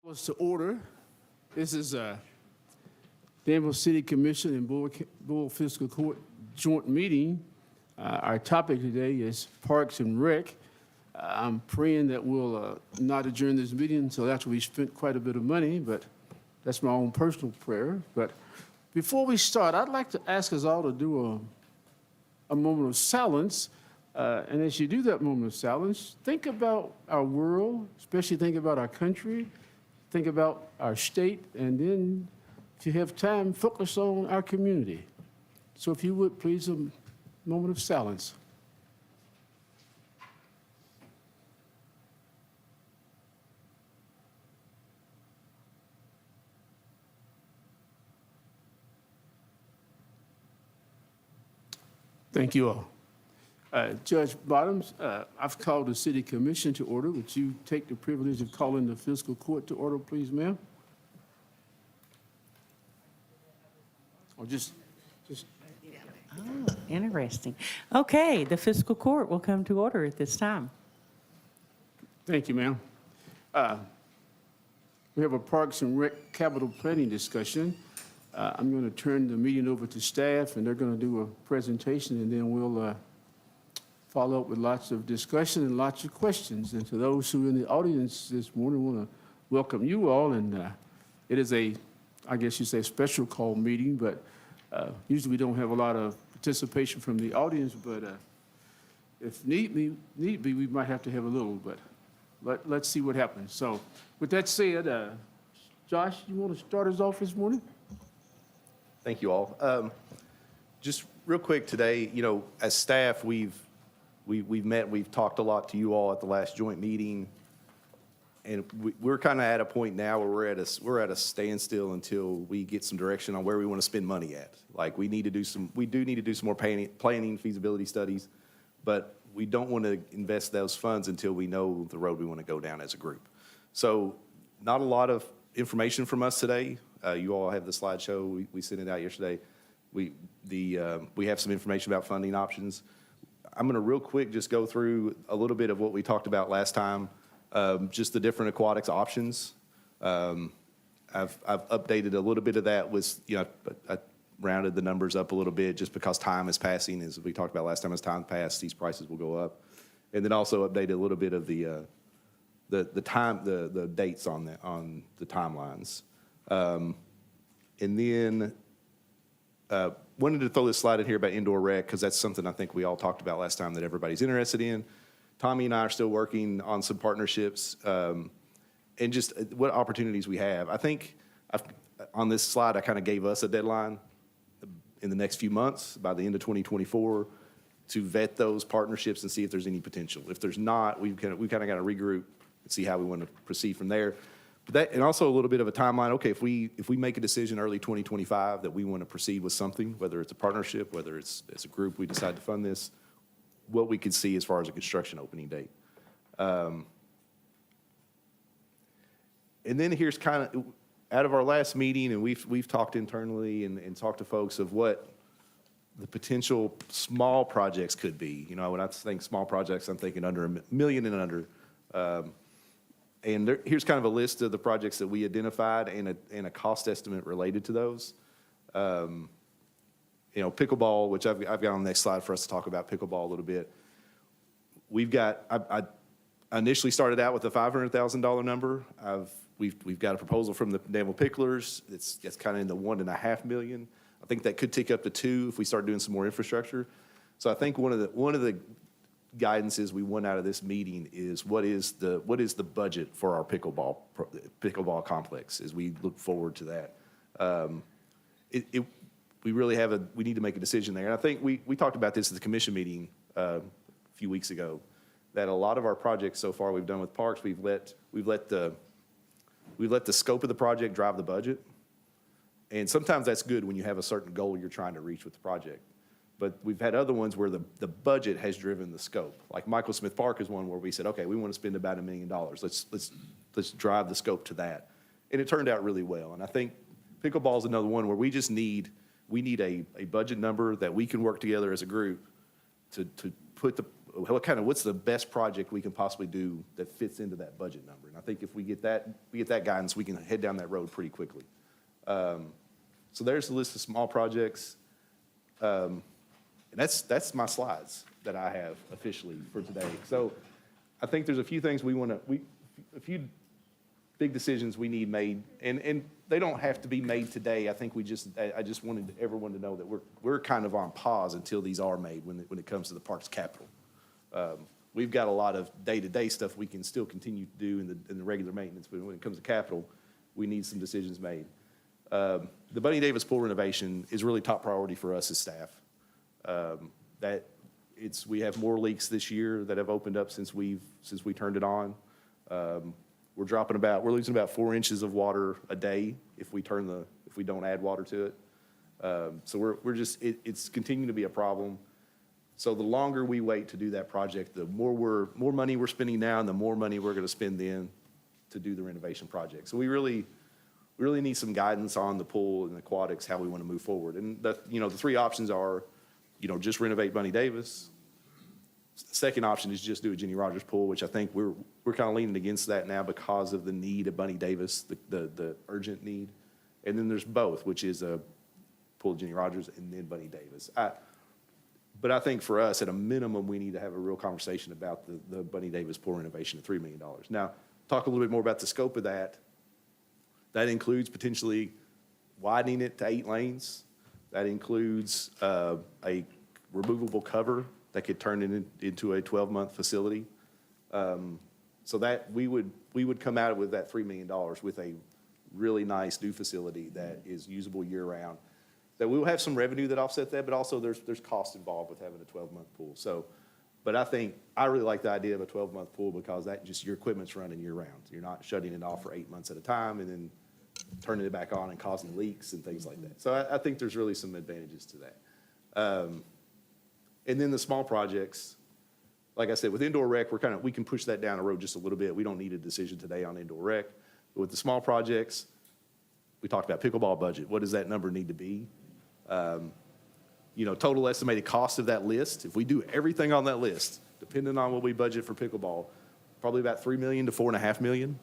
Was to order. This is Danville City Commission and Boyle Fiscal Court joint meeting. Our topic today is Parks and Rec. I'm praying that we'll not adjourn this meeting until after we spent quite a bit of money, but that's my own personal prayer. But before we start, I'd like to ask us all to do a moment of silence. And as you do that moment of silence, think about our world, especially think about our country. Think about our state, and then, if you have time, focus on our community. So if you would, please, a moment of silence. Thank you all. Judge Bottoms, I've called the City Commission to order. Would you take the privilege of calling the Fiscal Court to order, please, ma'am? Or just. Oh, interesting. Okay, the Fiscal Court will come to order at this time. Thank you, ma'am. We have a Parks and Rec capital planning discussion. I'm going to turn the meeting over to staff, and they're going to do a presentation, and then we'll follow up with lots of discussion and lots of questions. And to those who are in the audience this morning, I want to welcome you all. And it is a, I guess you say, special call meeting, but usually we don't have a lot of participation from the audience, but if need be, we might have to have a little, but let's see what happens. So with that said, Josh, you want to start us off this morning? Thank you all. Just real quick today, you know, as staff, we've met, we've talked a lot to you all at the last joint meeting, and we're kind of at a point now where we're at a standstill until we get some direction on where we want to spend money at. Like we do need to do some more planning, feasibility studies, but we don't want to invest those funds until we know the road we want to go down as a group. So not a lot of information from us today. You all have the slideshow. We sent it out yesterday. We have some information about funding options. I'm going to real quick just go through a little bit of what we talked about last time, just the different aquatics options. I've updated a little bit of that with, you know, I rounded the numbers up a little bit just because time is passing. As we talked about last time, as time passed, these prices will go up. And then also updated a little bit of the dates on the timelines. And then wanted to throw this slide in here about indoor rec because that's something I think we all talked about last time that everybody's interested in. Tommy and I are still working on some partnerships and just what opportunities we have. I think on this slide I kind of gave us a deadline in the next few months by the end of 2024 to vet those partnerships and see if there's any potential. If there's not, we kind of got to regroup and see how we want to proceed from there. But that, and also a little bit of a timeline. Okay, if we make a decision early 2025 that we want to proceed with something, whether it's a partnership, whether it's as a group we decide to fund this, what we could see as far as a construction opening date. And then here's kind of out of our last meeting, and we've talked internally and talked to folks of what the potential small projects could be. You know, when I think small projects, I'm thinking under $1 million and under. And here's kind of a list of the projects that we identified and a cost estimate related to those. You know, pickleball, which I've got on the next slide for us to talk about pickleball a little bit. We've got, I initially started out with a $500,000 number. We've got a proposal from the Danville Picklers. It's kind of in the $1.5 million. I think that could tick up to $2 million if we start doing some more infrastructure. So I think one of the guidances we want out of this meeting is what is the budget for our pickleball complex as we look forward to that. We need to make a decision there. And I think we talked about this at the commission meeting a few weeks ago, that a lot of our projects so far we've done with parks, we've let the scope of the project drive the budget. And sometimes that's good when you have a certain goal you're trying to reach with the project. But we've had other ones where the budget has driven the scope. Like Michael Smith Park is one where we said, okay, we want to spend about $1 million. Let's drive the scope to that. And it turned out really well. And I think pickleball is another one where we need a budget number that we can work together as a group to put what's the best project we can possibly do that fits into that budget number? And I think if we get that guidance, we can head down that road pretty quickly. So there's the list of small projects. And that's my slides that I have officially for today. So I think there's a few things a few big decisions we need made, and they don't have to be made today. I think I just wanted everyone to know that we're kind of on pause until these are made when it comes to the parks capital. We've got a lot of day-to-day stuff we can still continue to do in the regular maintenance, but when it comes to capital, we need some decisions made. The Bunny Davis pool renovation is really top priority for us as staff. We have more leaks this year that have opened up since we turned it on. We're losing about 4 inches of water a day if we don't add water to it. So it's continuing to be a problem. So the longer we wait to do that project, the more money we're spending now and the more money we're gonna spend then to do the renovation project. So we really need some guidance on the pool and aquatics, how we wanna move forward. And the 3 options are, just renovate Bunny Davis. Second option is just do a Jenny Rogers pool, which I think we're kind of leaning against that now because of the need of Bunny Davis, the urgent need. And then there's both, which is a pool of Jenny Rogers and then Bunny Davis. But I think for us, at a minimum, we need to have a real conversation about the Bunny Davis pool renovation at $3 million. Now, talk a little bit more about the scope of that. That includes potentially widening it to 8 lanes. That includes a removable cover that could turn it into a 12-month facility. So that we would come out with that $3 million with a really nice new facility that is usable year-round. That we will have some revenue that offset that, but also there's cost involved with having a 12-month pool. But I really like the idea of a 12-month pool because your equipment's running year-round. You're not shutting it off for 8 months at a time and then turning it back on and causing leaks and things like that. So I think there's really some advantages to that. And then the small projects, like I said, with indoor rec, we can push that down the road just a little bit. We don't need a decision today on indoor rec. But with the small projects, we talked about pickleball budget. What does that number need to be? Total estimated cost of that list. If we do everything on that list, depending on what we budget for pickleball, probably about $3 million to $4.5 million.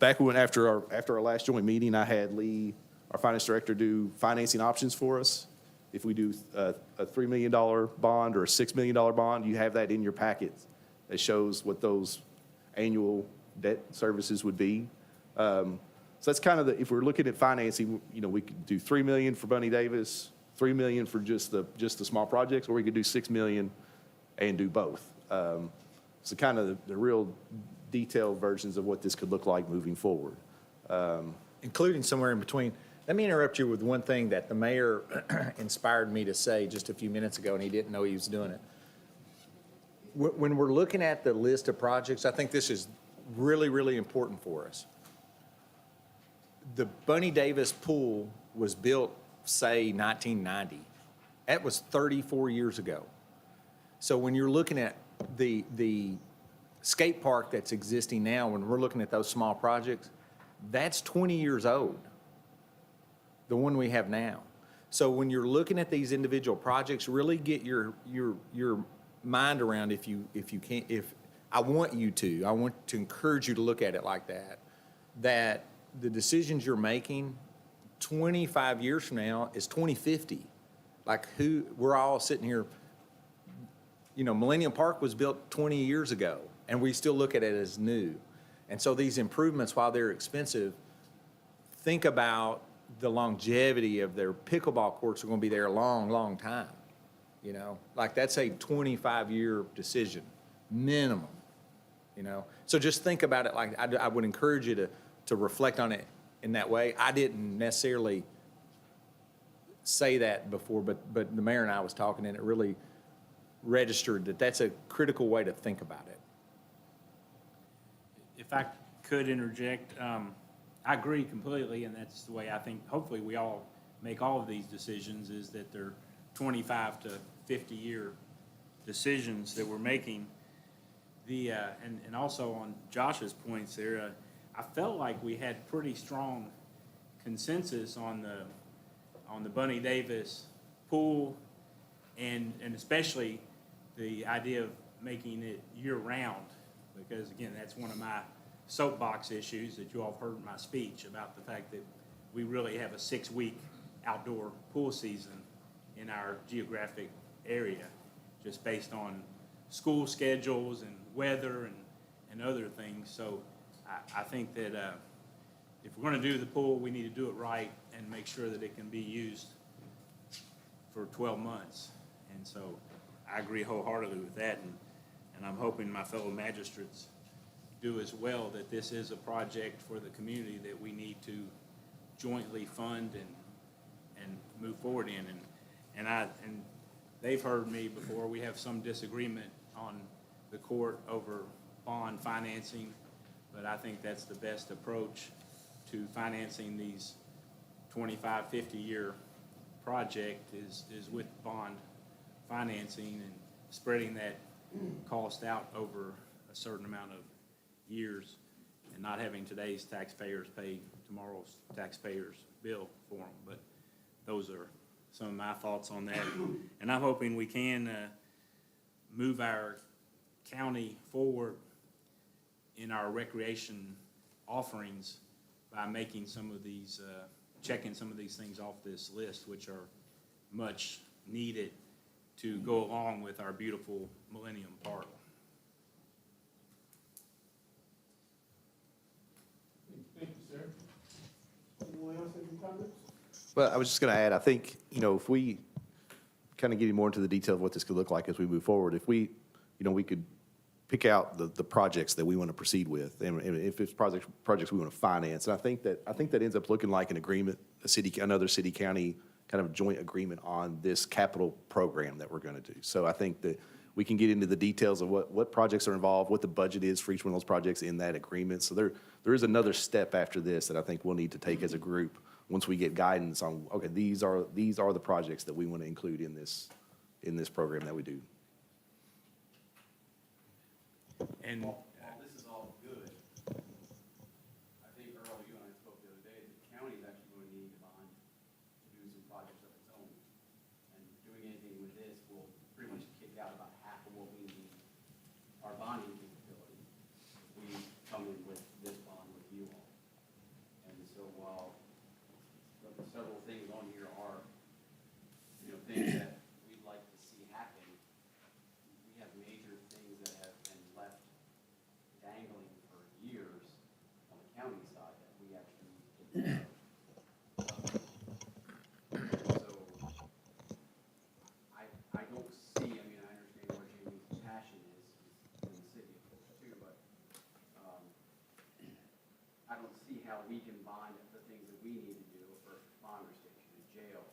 Back when after our last joint meeting, I had Lee, our finance director, do financing options for us. If we do a $3 million bond or a $6 million bond, you have that in your packet that shows what those annual debt services would be. So that's kind of if we're looking at financing, we could do $3 million for Bunny Davis, $3 million for just the small projects, or we could do $6 million and do both. So kind of the real detailed versions of what this could look like moving forward. Including somewhere in between. Let me interrupt you with one thing that the mayor inspired me to say just a few minutes ago, and he didn't know he was doing it. When we're looking at the list of projects, I think this is really, really important for us. The Bunny Davis pool was built, say, 1990. That was 34 years ago. So when you're looking at the skate park that's existing now, when we're looking at those small projects, that's 20 years old, the one we have now. So when you're looking at these individual projects, really get your mind around if you can't, I want to encourage you to look at it like that the decisions you're making 25 years from now is 2050. We're all sitting here, Millennium Park was built 20 years ago, and we still look at it as new. And so these improvements, while they're expensive, think about the longevity of their pickleball courts are going to be there a long, long time. That's a 25-year decision, minimum, So just think about it I would encourage you to reflect on it in that way. I didn't necessarily say that before, but the mayor and I was talking, and it really registered that that's a critical way to think about it. If I could interject, I agree completely, and that's the way I think hopefully we all make all of these decisions, is that they're 25 to 50-year decisions that we're making. And also on Josh's points there, I felt like we had pretty strong consensus on the Bunny Davis pool and especially the idea of making it year-round, because again, that's one of my soapbox issues that you all have heard in my speech about the fact that we really have a 6-week outdoor pool season in our geographic area, just based on school schedules and weather and other things. So I think that if we're going to do the pool, we need to do it right and make sure that it can be used for 12 months. And so I agree wholeheartedly with that, and I'm hoping my fellow magistrates do as well, that this is a project for the community that we need to jointly fund and move forward in. And they've heard me before, we have some disagreement on the court over bond financing, but I think that's the best approach to financing these 25, 50-year project is with bond financing and spreading that cost out over a certain amount of years and not having today's taxpayers pay tomorrow's taxpayers' bill for them. But those are some of my thoughts on that. And I'm hoping we can move our county forward in our recreation offerings by making some of these, checking some of these things off this list, which are much needed to go along with our beautiful Millennium Park. Thank you, sir. Anyone else have any comments? Well, I was just going to add, I think, if we kind of getting more into the detail of what this could look like as we move forward, if we could pick out the projects that we want to proceed with, and if it's projects we want to finance, and I think that ends up looking like an agreement, another city-county kind of joint agreement on this capital program that we're going to do. So I think that we can get into the details of what projects are involved, what the budget is for each one of those projects in that agreement. So there is another step after this that I think we'll need to take as a group once we get guidance on, okay, these are the projects that we want to include in this program that we do. And While this is all good, I think, Earl, you and I spoke the other day, the county is actually going to need a bond to do some projects of its own. And doing anything with this will pretty much kick out about half of what we need, our bonding capability, if we come in with this bond with you all. And so while the several things on here are, things that we'd like to see happen, we have major things that have been left dangling for years on the county side that we actually need to take care of. So I don't see, I understand where Jamie's passion is in the city, of course, too, but I don't see how we can bond the things that we need to do, a first responder station, a jail.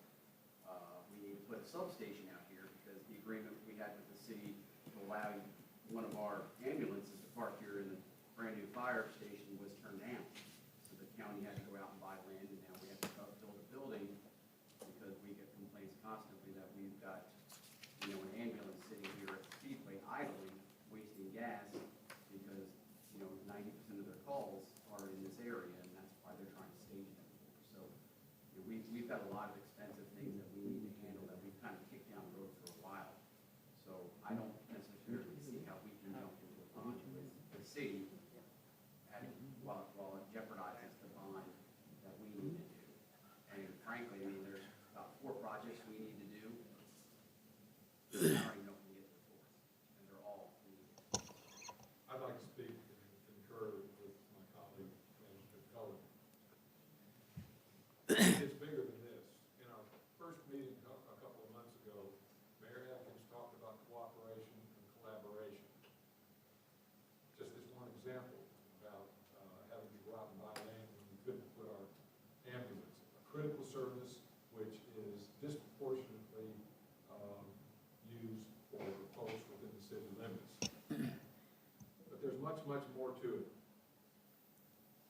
We need to put a substation out here because the agreement we had with the city to allow one of our ambulances to park here in the brand-new fire station was turned down. So the county had to go out and buy land, and now we have to build a building because we get complaints constantly that we've got, an ambulance sitting here at the Speedway idling, wasting gas because, 90% of their calls are in this area, and that's why they're trying to stage it everywhere. So, we've got a lot of expensive things that we need to handle that we've kind of kicked down the road for a while. So I don't necessarily see how we can jump into a bond with the city while it jeopardizes the bond that we need to do. And frankly, there's about 4 projects we need to do. I already know we can get to the 4th, and they're all needed. I'd like to speak and concur with my colleague, Mr. Cullen. It's bigger than this. In our first meeting a couple of months ago, Mayor Atkins talked about cooperation and collaboration. Just as one example about having to go out and buy land when we couldn't put our ambulance, a critical service which is disproportionately used for folks within the city limits. But there's much, much more to it.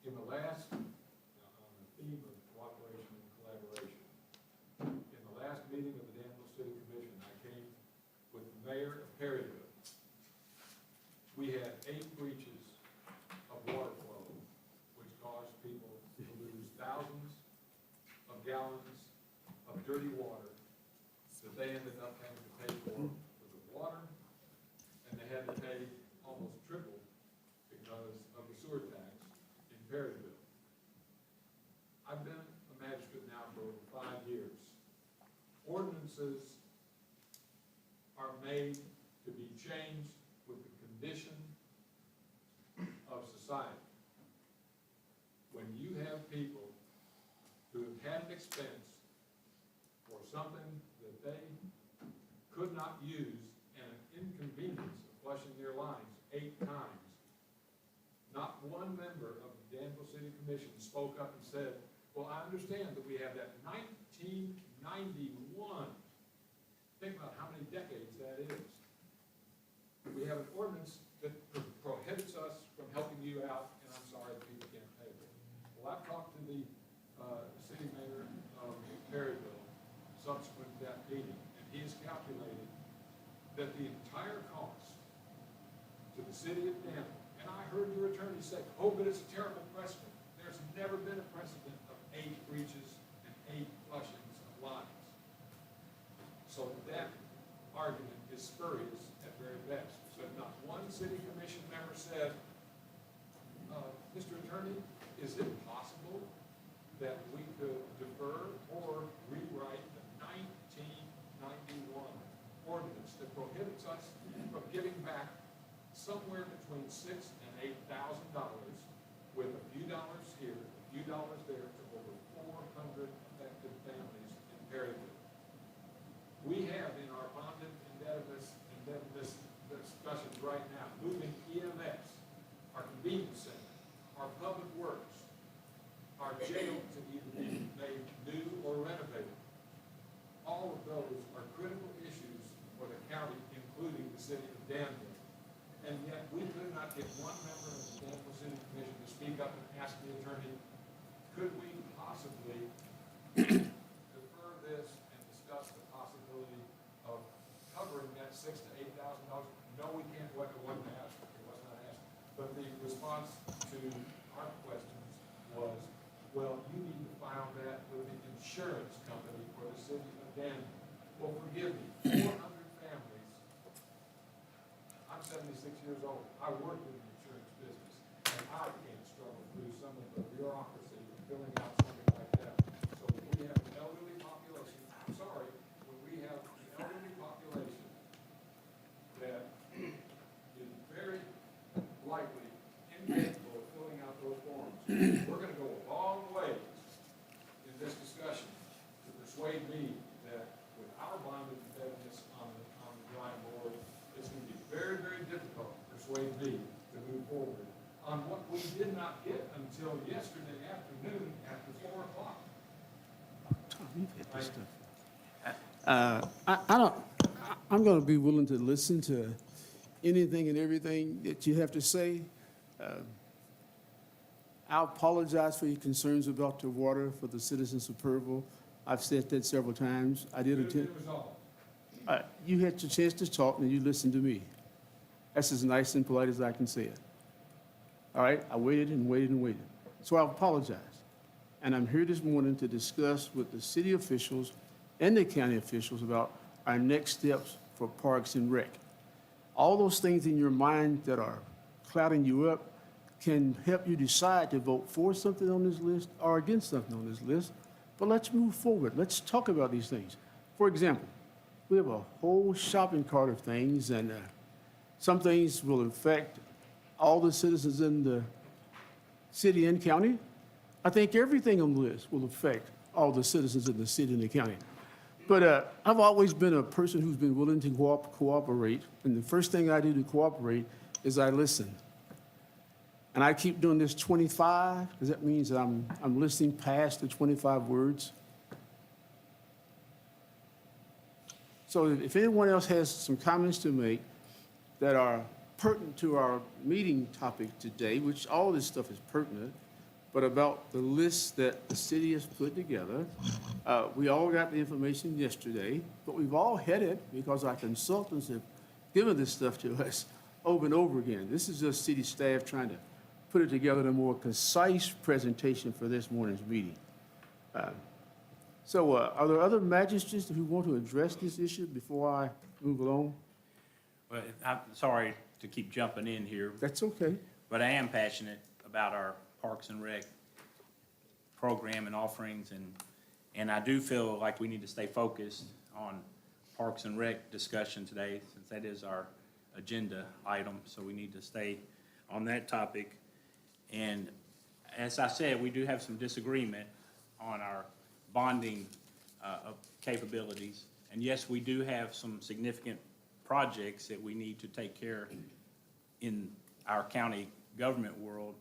In the last, on the theme of cooperation and collaboration, in the last meeting of the Danville City Commission, I came with the mayor of Perryville. We had 8 breaches of water flow, which caused people to lose thousands of gallons of dirty water that they ended up having to pay for the water, and they had to pay almost triple because of the sewer tax in Perryville. I've been a magistrate now for over 5 years. Ordinances are made to be changed with the condition of society. When you have people who have had an expense for something that they could not use and an inconvenience of flushing their lines 8 times, not one member of the Danville City Commission spoke up and said, well, I understand that we have that 1991. Think about how many decades that is. We have an ordinance that prohibits us from helping you out, and I'm sorry that people can't pay for it. Well, I've talked to the city mayor of Perryville subsequent to that meeting, and he has calculated that the entire cost to the city of Danville, and I heard your attorney say, oh, but it's a terrible precedent. There's never been a precedent of 8 breaches and 8 flushings of lines. So that argument is spurious at very best. So not one city commission member said, Mr. Attorney, is it possible that we could defer or rewrite the 1991 ordinance that prohibits us from giving back somewhere between $6,000 and $8,000 with a few dollars here, a few dollars there to over 400 affected families in Perryville. We have in our bonded indebtedness discussions right now, moving EMS, our convenience center, our public works, our jail to either be made new or renovated. All of those are critical issues for the county, including the city of Danville. And yet we could not get one member of the Danville City Commission to speak up and ask the attorney, could we possibly defer this and discuss the possibility of covering that $6,000 to $8,000? No, we can't. It wasn't asked. It was not asked. But the response to our questions was, well, you need to file that with the insurance company for the city of Danville. Well, forgive me, 400 families. I'm 76 years old. I work in the insurance business, and I can't struggle through some of the bureaucracy of filling out something like that. So when we have an elderly population, I'm sorry, when we have an elderly population that is very likely incapable of filling out those forms, we're going to go a long ways in this discussion to persuade me that with our bonded indebtedness on the drawing board, it's going to be very, very difficult to persuade me to move forward on what we did not get until yesterday afternoon after 4 o'clock. Tom, you've hit this stuff. I'm going to be willing to listen to anything and everything that you have to say. I apologize for your concerns about the water for the citizens of Perryville. I've said that several times. I did attend. You had your chance to talk and you listened to me. That's as nice and polite as I can say it. All right, I waited and waited and waited. So I apologize. And I'm here this morning to discuss with the city officials and the county officials about our next steps for Parks and Rec. All those things in your mind that are clouding you up can help you decide to vote for something on this list or against something on this list. But let's move forward. Let's talk about these things. For example, we have a whole shopping cart of things, and some things will affect all the citizens in the city and county. I think everything on the list will affect all the citizens in the city and the county. But I've always been a person who's been willing to cooperate, and the first thing I do to cooperate is I listen. And I keep doing this 25, because that means that I'm listening past the 25 words. So if anyone else has some comments to make that are pertinent to our meeting topic today, which all this stuff is pertinent, but about the list that the city has put together, we all got the information yesterday, but we've all had it because our consultants have given this stuff to us over and over again. This is just city staff trying to put it together in a more concise presentation for this morning's meeting. So are there other magistrates who want to address this issue before I move along? Well, I'm sorry to keep jumping in here, That's okay. but I am passionate about our Parks and Rec program and offerings, and I do feel like we need to stay focused on Parks and Rec discussion today, since that is our agenda item, so we need to stay on that topic. And as I said, we do have some disagreement on our bonding capabilities. And yes, we do have some significant projects that we need to take care in our county government world.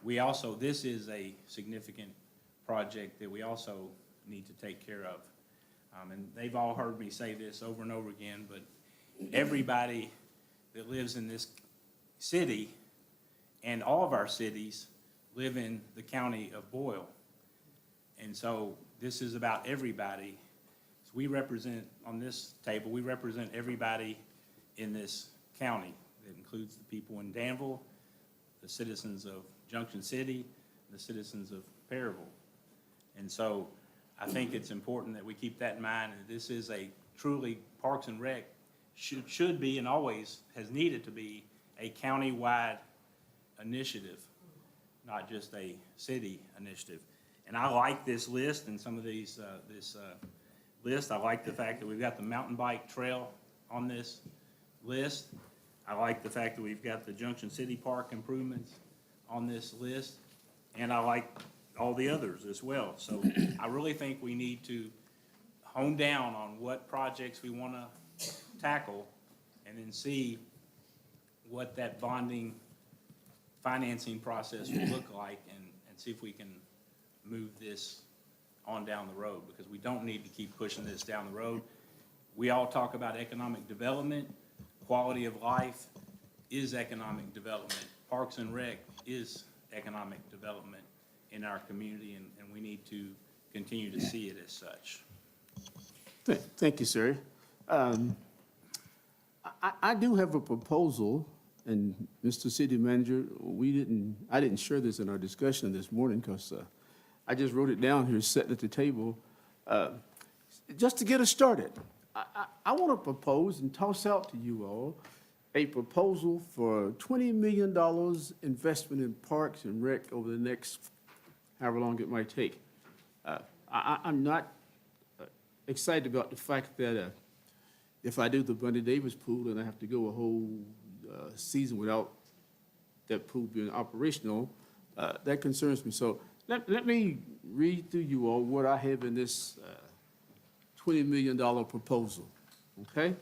We also, this is a significant project that we also need to take care of. And they've all heard me say this over and over again, but everybody that lives in this city and all of our cities live in the county of Boyle. And so this is about everybody. So we represent, on this table, we represent everybody in this county. That includes the people in Danville, the citizens of Junction City, the citizens of Perryville. And so I think it's important that we keep that in mind, and this is a truly Parks and Rec should be and always has needed to be a county-wide initiative, not just a city initiative. And I like this list and some of these, list. I like the fact that we've got the mountain bike trail on this list. I like the fact that we've got the Junction City Park improvements on this list. And I like all the others as well. So I really think we need to hone down on what projects we want to tackle and then see what that bonding financing process will look like and see if we can move this on down the road, because we don't need to keep pushing this down the road. We all talk about economic development. Quality of life is economic development. Parks and Rec is economic development in our community, and we need to continue to see it as such. Thank you, sir. I do have a proposal, and Mr. City Manager, I didn't share this in our discussion this morning because I just wrote it down here, sitting at the table, just to get us started. I want to propose and toss out to you all a proposal for $20 million investment in Parks and Rec over the next, however long it might take. I'm not excited about the fact that if I do the Bundy Davis pool and I have to go a whole season without that pool being operational, that concerns me. So let me read through you all what I have in this $20 million proposal, okay?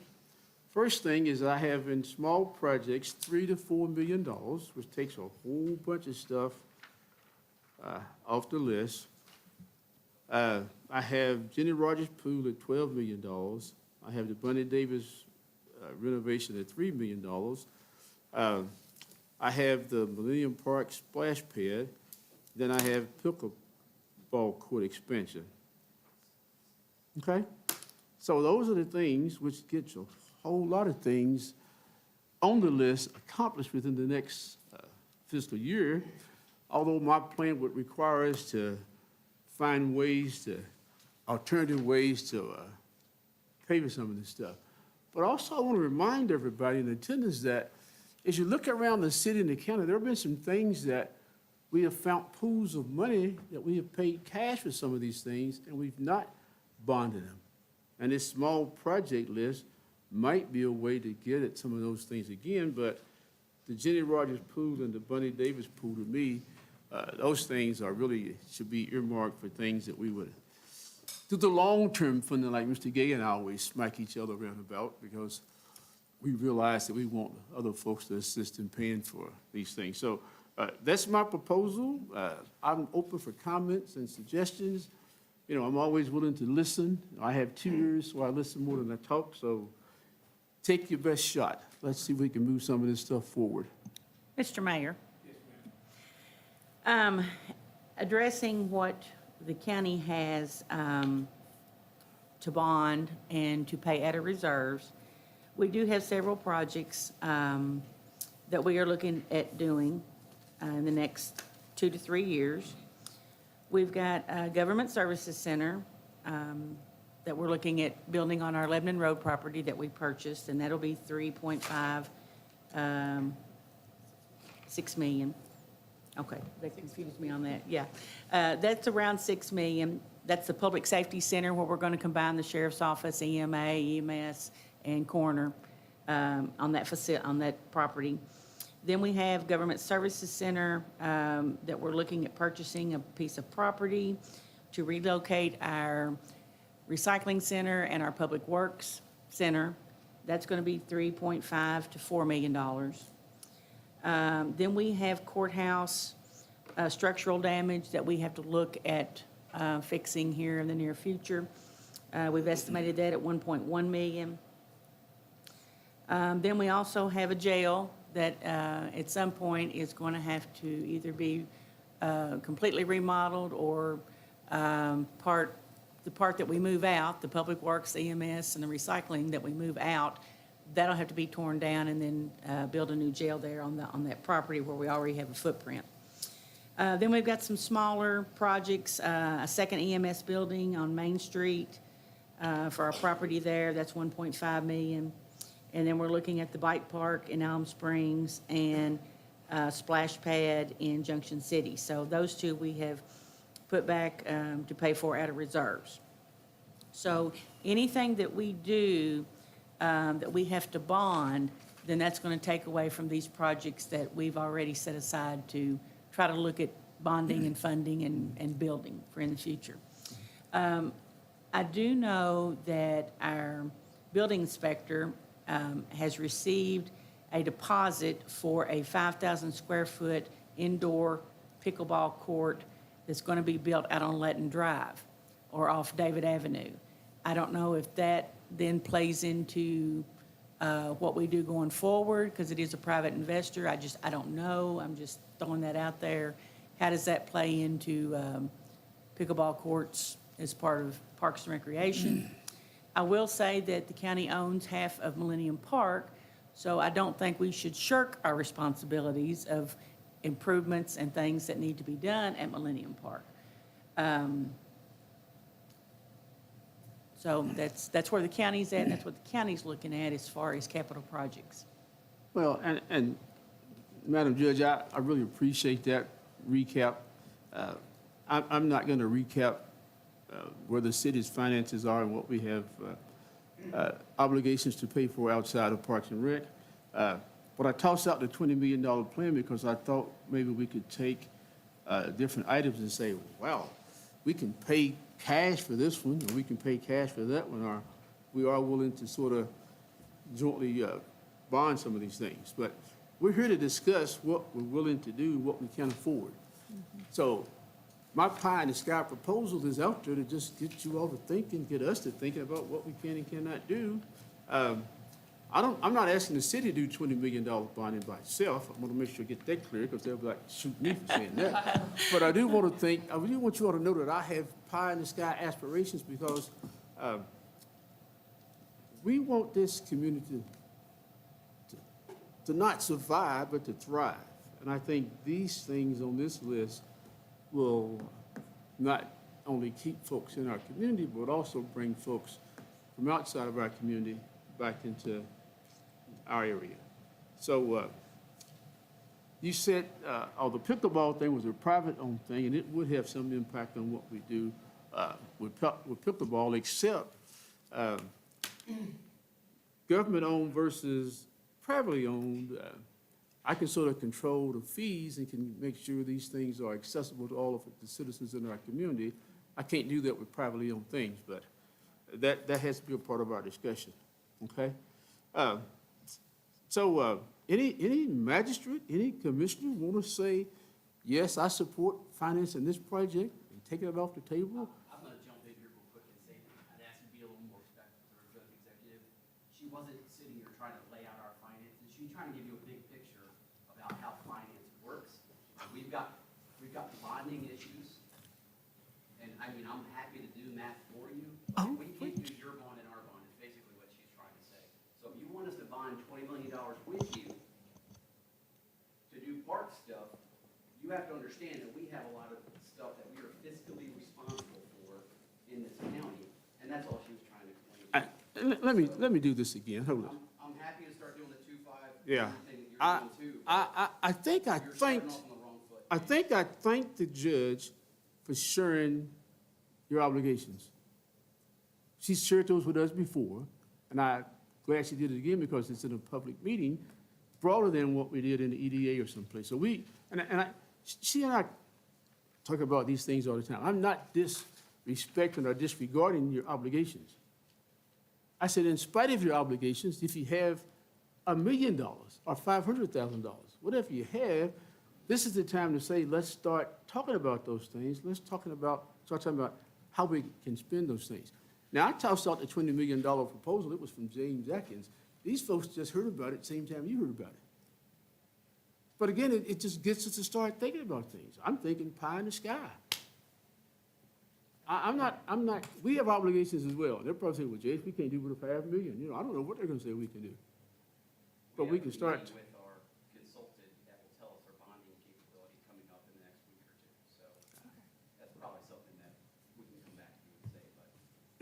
First thing is I have in small projects, $3 to $4 million, which takes a whole bunch of stuff off the list. I have Jenny Rogers Pool at $12 million. I have the Bundy Davis renovation at $3 million. I have the Millennium Park splash pad. Then I have pickleball court expansion. Okay? So those are the things which get you a whole lot of things on the list accomplished within the next fiscal year, although my plan would require us to find alternative ways to pay for some of this stuff. But also I want to remind everybody in attendance that as you look around the city and the county, there have been some things that we have found pools of money that we have paid cash for some of these things, and we've not bonded them. And this small project list might be a way to get at some of those things again, but the Jenny Rogers Pool and the Bundy Davis Pool, to me, those things are really, should be earmarked for things that we would do the long-term funding, like Mr. Gay and I always smack each other around about, because we realize that we want other folks to assist in paying for these things. So that's my proposal. I'm open for comments and suggestions. You know, I'm always willing to listen. I have 2 ears, so I listen more than I talk, so take your best shot. Let's see if we can move some of this stuff forward. Mr. Mayor. Addressing what the county has to bond and to pay out of reserves, we do have several projects that we are looking at doing in the next 2 to 3 years. We've got a Government Services Center that we're looking at building on our Lebanon Road property that we purchased, and that'll be 3.5, 6 million. Okay, that confused me on that, yeah. That's around 6 million. That's the Public Safety Center where we're gonna combine the sheriff's office, EMA, EMS, and coroner, on that property. Then we have Government Services Center, that we're looking at purchasing a piece of property to relocate our recycling center and our Public Works Center. That's gonna be $3.5 to $4 million. Then we have courthouse structural damage that we have to look at fixing here in the near future. We've estimated that at 1.1 million. Then we also have a jail that at some point is going to have to either be completely remodeled or the part that we move out, the Public Works, EMS, and the recycling that we move out, that'll have to be torn down and then build a new jail there on that property where we already have a footprint. Then we've got some smaller projects, a second EMS building on Main Street for our property there, that's 1.5 million. And then we're looking at the bike park in Elm Springs and splash pad in Junction City. So those two we have put back to pay for out of reserves. So anything that we do that we have to bond, then that's going to take away from these projects that we've already set aside to try to look at bonding and funding and building for in the future. I do know that our building inspector has received a deposit for a 5,000 square foot indoor pickleball court that's going to be built out on Letton Drive or off David Avenue. I don't know if that then plays into what we do going forward, because it is a private investor. I don't know. I'm just throwing that out there. How does that play into pickleball courts as part of Parks and Recreation? I will say that the county owns half of Millennium Park, so I don't think we should shirk our responsibilities of improvements and things that need to be done at Millennium Park. So that's where the county's at, and that's what the county's looking at as far as capital projects. Well, and Madam Judge, I really appreciate that recap. I'm not going to recap where the city's finances are and what we have obligations to pay for outside of Parks and Rec. But I tossed out the $20 million plan because I thought maybe we could take different items and say, wow, we can pay cash for this one, or we can pay cash for that one, or we are willing to sort of jointly bond some of these things. But we're here to discuss what we're willing to do, what we can afford. So my pie in the sky proposal is out there to just get you all to thinking, get us to thinking about what we can and cannot do. I'm not asking the city to do $20 million bonding by itself. I want to make sure I get that clear, because they'll be like, shoot me for saying that. But I do want you all to know that I have pie in the sky aspirations, because we want this community to not survive, but to thrive. And I think these things on this list will not only keep folks in our community, but also bring folks from outside of our community back into our area. So you said the pickleball thing was a private-owned thing, and it would have some impact on what we do with pickleball, except government-owned versus privately owned. I can sort of control the fees and can make sure these things are accessible to all of the citizens in our community. I can't do that with privately owned things, but that has to be a part of our discussion, okay? So any magistrate, any commissioner want to say, yes, I support financing this project and taking it off the table? I'm gonna jump in here real quick and say, I'd ask you to be a little more respectful to our judge executive. She wasn't sitting here trying to lay out our finances. She's trying to give you a big picture about how finance works. We've got bonding issues. And I mean, I'm happy to do math for you. But we can't do your bond and our bond, is basically what she's trying to say. So if you want us to bond $20 million with you to do park stuff, you have to understand that we have a lot of stuff that we are fiscally responsible for in this county. let me do this again, hold on. I'm happy to start doing the 2-5. Yeah. Everything that I, you're doing too. I think I You're starting thanked, off on the wrong foot. I think I thanked the judge for sharing your obligations. She shared those with us before, and I'm glad she did it again because it's in a public meeting, broader than what we did in the EDA or someplace. So she and I talk about these things all the time. I'm not disrespecting or disregarding your obligations. I said, in spite of your obligations, if you have $1 million or $500,000, whatever you have, this is the time to say, let's start talking about those things. Let's start talking about how we can spend those things. Now, I tossed out the $20 million proposal. It was from James Atkins. These folks just heard about it the same time you heard about it. But again, it just gets us to start thinking about things. I'm thinking pie in the sky. I'm not, we have obligations as well. They're probably saying, well, Jay, we can't do with a $500,000. I don't know what they're gonna say we can do. But we can start. have a meeting with our consultant that will tell us our bonding capability coming up in the next week or two. So that's probably something that we can come back to you and say, but.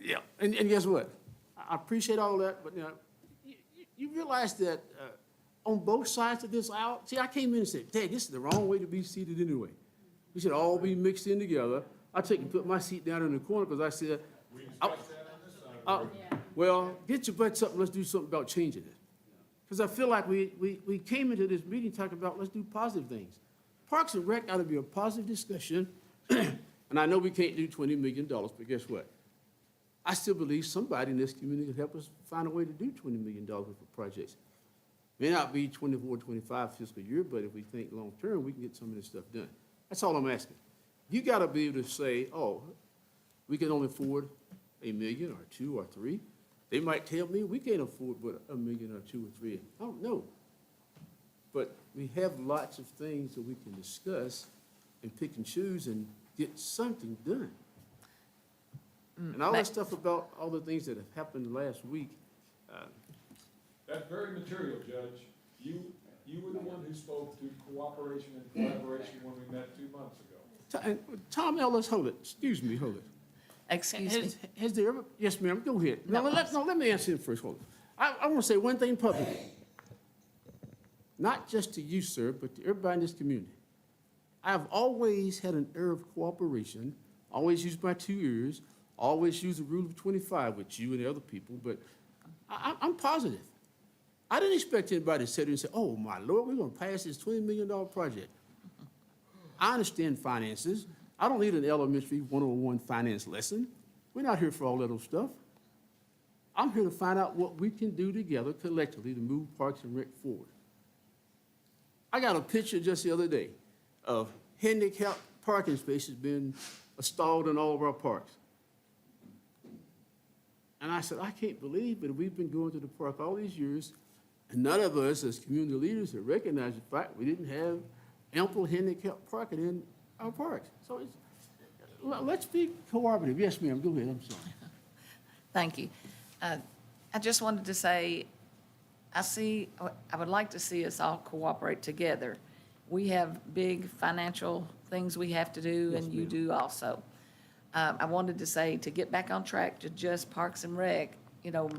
Yeah, and guess what? I appreciate all that, but you realize that on both sides of this aisle, see, I came in and said, Dad, this is the wrong way to be seated anyway. We should all be mixed in together. I take and put my seat down in the corner because I said, We discussed that on this side. well, get your butts up and let's do something about changing it. Because I feel like we came into this meeting talking about let's do positive things. Parks and Rec ought to be a positive discussion. And I know we can't do $20 million, but guess what? I still believe somebody in this community could help us find a way to do $20 million worth of projects. May not be 24, 25 fiscal year, but if we think long-term, we can get some of this stuff done. That's all I'm asking. You got to be able to say, oh, we can only afford $1 million or 2 or 3. They might tell me we can't afford but $1 million or 2 or 3. I don't know. But we have lots of things that we can discuss and pick and choose and get something done. And all that stuff about all the things that have happened last week, That's very material, Judge. You were the one who spoke to cooperation and collaboration when we met 2 months ago. Tom Ellis, hold it, excuse me, hold it. Excuse me. Has there ever, yes, ma'am, go ahead. No, let me answer him first, hold it. I want to say one thing publicly. Not just to you, sir, but to everybody in this community. I've always had an air of cooperation, always used my 2 ears, always used the rule of 25 with you and the other people, but I'm positive. I didn't expect anybody to sit there and say, oh, my Lord, we're going to pass this $20 million project. I understand finances. I don't need an elementary 101 finance lesson. We're not here for all that old stuff. I'm here to find out what we can do together collectively to move Parks and Rec forward. I got a picture just the other day of handicapped parking spaces being installed in all of our parks. And I said, I can't believe it. We've been going to the park all these years, and none of us as community leaders have recognized the fact we didn't have ample handicapped parking in our parks. So let's be cooperative. Yes, ma'am, go ahead, I'm sorry. Thank you. I just wanted to say, I would like to see us all cooperate together. We have big financial things we have to do, and you do also. I wanted to say, to get back on track to just Parks and Rec,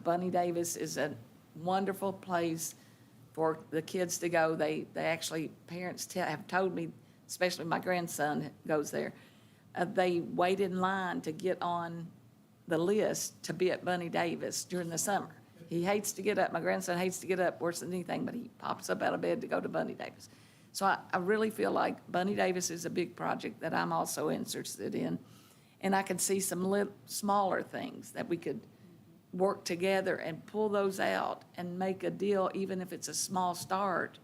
Bunny Davis is a wonderful place for the kids to go. They actually, parents have told me, especially my grandson goes there, they wait in line to get on the list to be at Bunny Davis during the summer. He hates to get up, my grandson hates to get up worse than anything, but he pops up out of bed to go to Bunny Davis. So I really feel like Bunny Davis is a big project that I'm also interested in. And I can see some smaller things that we could work together and pull those out and make a deal, even if it's a small start.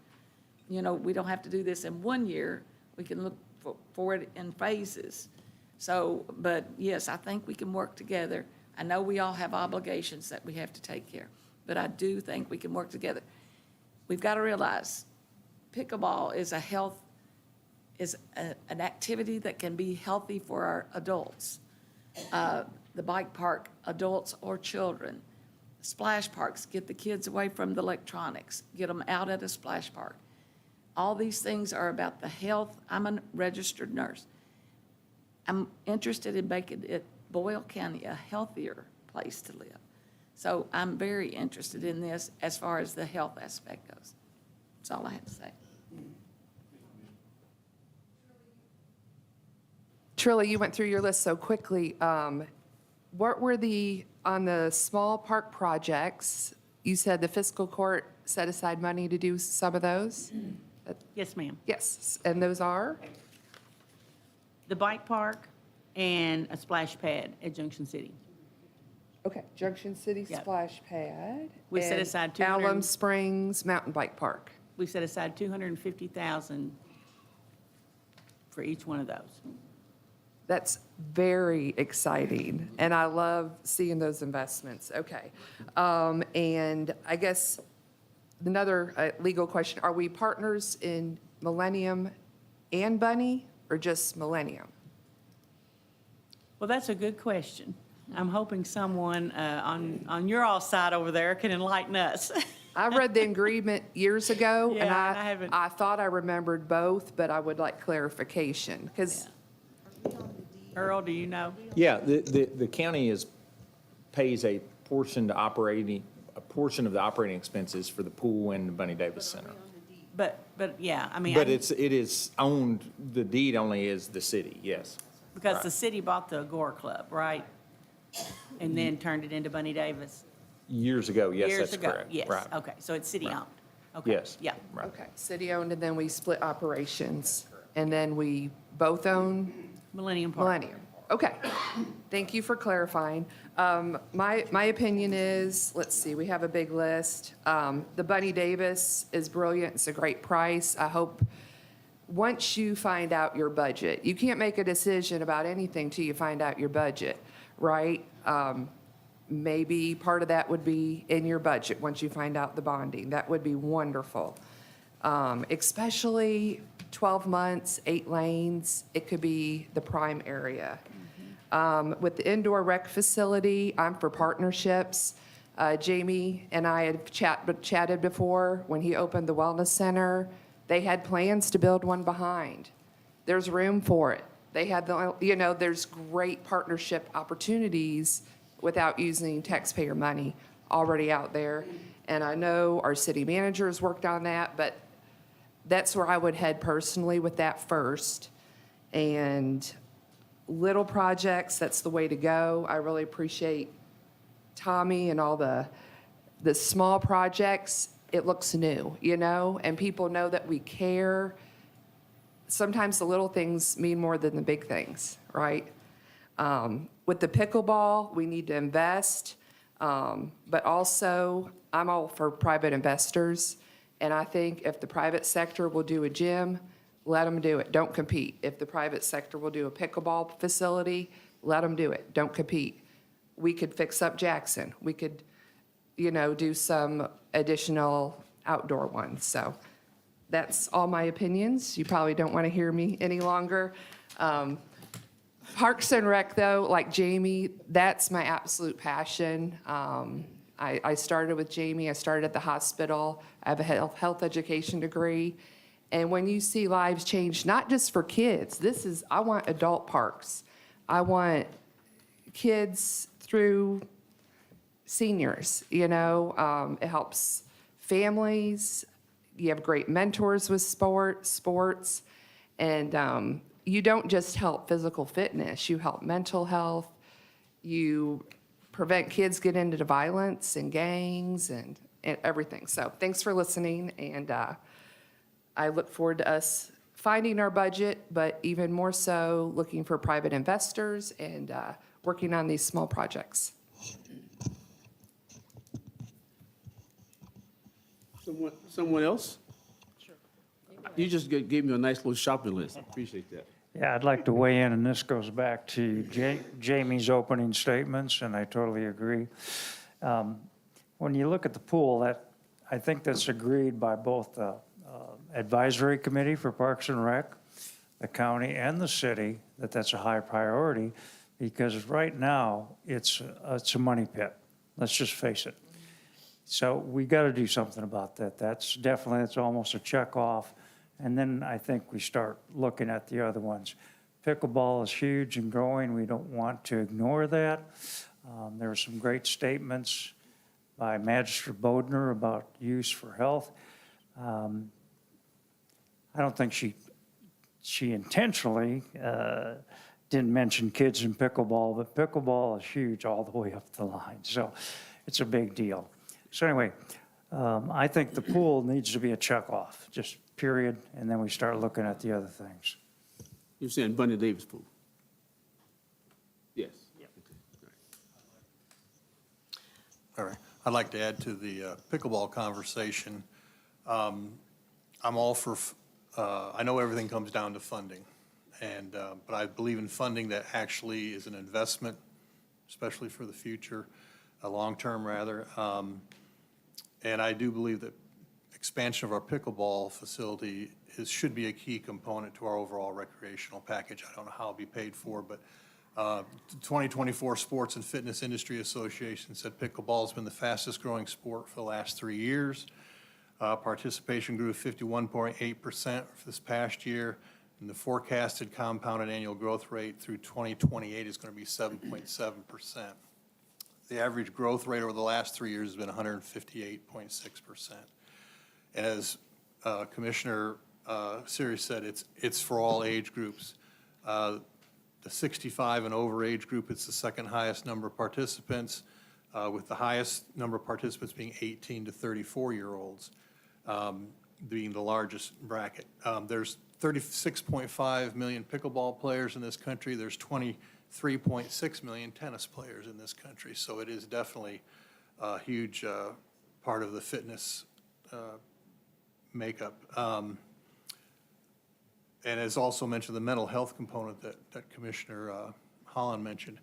We don't have to do this in 1 year. We can look for it in phases. So, but yes, I think we can work together. I know we all have obligations that we have to take care, but I do think we can work together. We've got to realize pickleball is an activity that can be healthy for our adults. The bike park, adults or children. Splash parks, get the kids away from the electronics, get them out at a splash park. All these things are about the health. I'm a registered nurse. I'm interested in making it, Boyle County, a healthier place to live. So I'm very interested in this as far as the health aspect goes. That's all I have to say. Trilly, you went through your list so quickly. What were on the small park projects, you said the fiscal court set aside money to do some of those? Yes, ma'am. Yes, and those are? The bike park and a splash pad at Junction City. Okay, Junction City Yep. Splash Pad. We set and aside 200 Alum Springs Mountain Bike Park. We set aside $250,000 for each one of those. That's very exciting, and I love seeing those investments. Okay. And I guess another legal question, are we partners in Millennium and Bunny, or just Millennium? Well, that's a good question. I'm hoping someone on your all side over there can enlighten us. I read the agreement years ago, and Yeah, and I haven't- I thought I remembered both, but I would like clarification, because Earl, do you know? Yeah, the county pays a portion of the operating expenses for the pool and the Bunny Davis Center. But yeah, I mean. But it is owned, the deed only is the city, yes. Because Right. the city bought the Agora Club, right? And then turned it into Bunny Davis? Years ago, yes, Years that's ago. correct. Yes, Right. okay, so it's city Right. owned? Okay. Yes. Yeah. Right. okay, city-owned, and then we split operations, and then we both own Millennium Park. Millennium. Okay, thank you for clarifying. My opinion is, let's see, we have a big list. The Bunny Davis is brilliant, it's a great price. I hope, once you find out your budget, you can't make a decision about anything till you find out your budget, right? Maybe part of that would be in your budget, once you find out the bonding. That would be wonderful. Especially 12 months, 8 lanes, it could be the prime area. With the indoor rec facility, I'm for partnerships. Jamie and I had chatted before, when he opened the wellness center, they had plans to build one behind. There's room for it. They had there's great partnership opportunities without using taxpayer money already out there. And I know our city managers worked on that, but that's where I would head personally with that first. And little projects, that's the way to go. I really appreciate Tommy and all the small projects. It looks new, and people know that we care. Sometimes the little things mean more than the big things, right? With the pickleball, we need to invest, but also I'm all for private investors. And I think if the private sector will do a gym, let them do it. Don't compete. If the private sector will do a pickleball facility, let them do it. Don't compete. We could fix up Jackson. We could, do some additional outdoor ones. So that's all my opinions. You probably don't want to hear me any longer. Parks and Rec, though, like Jamie, that's my absolute passion. I started with Jamie. I started at the hospital. I have a health education degree. And when you see lives change, not just for kids, I want adult parks. I want kids through seniors, it helps families. You have great mentors with sports. And you don't just help physical fitness, you help mental health. You prevent kids getting into violence and gangs and everything. So thanks for listening, and I look forward to us finding our budget, but even more so looking for private investors and working on these small projects. Someone else? Sure. You just gave me a nice little shopping list. I appreciate that. Yeah, I'd like to weigh in, and this goes back to Jamie's opening statements, and I totally agree. When you look at the pool, I think that's agreed by both the advisory committee for Parks and Rec, the county, and the city, that's a high priority, because right now, it's a money pit. Let's just face it. So we got to do something about that. That's almost a check off. And then I think we start looking at the other ones. Pickleball is huge and growing. We don't want to ignore that. There were some great statements by Magistrate Bodner about use for health. I don't think she intentionally didn't mention kids in pickleball, but pickleball is huge all the way up the line. So it's a big deal. So anyway, I think the pool needs to be a checkoff, just period, and then we start looking at the other things. You're saying Bunny Davis pool? Yes. All right. I'd like to add to the pickleball conversation. I'm all for, I know everything comes down to funding, and, but I believe in funding that actually is an investment, especially for the future, a long-term rather. And I do believe that expansion of our pickleball facility should be a key component to our overall recreational package. I don't know how it'll be paid for, but 2024 Sports and Fitness Industry Association said pickleball has been the fastest growing sport for the last 3 years. Participation grew 51.8% for this past year, and the forecasted compounded annual growth rate through 2028 is going to be 7.7%. The average growth rate over the last 3 years has been 158.6%. And as Commissioner Series said, it's for all age groups. The 65 and over age group, it's the second highest number of participants, with the highest number of participants being 18 to 34-year-olds, being the largest bracket. There's 36.5 million pickleball players in this country. There's 23.6 million tennis players in this country. So it is definitely a huge part of the fitness makeup. And as also mentioned, the mental health component that Commissioner Holland mentioned.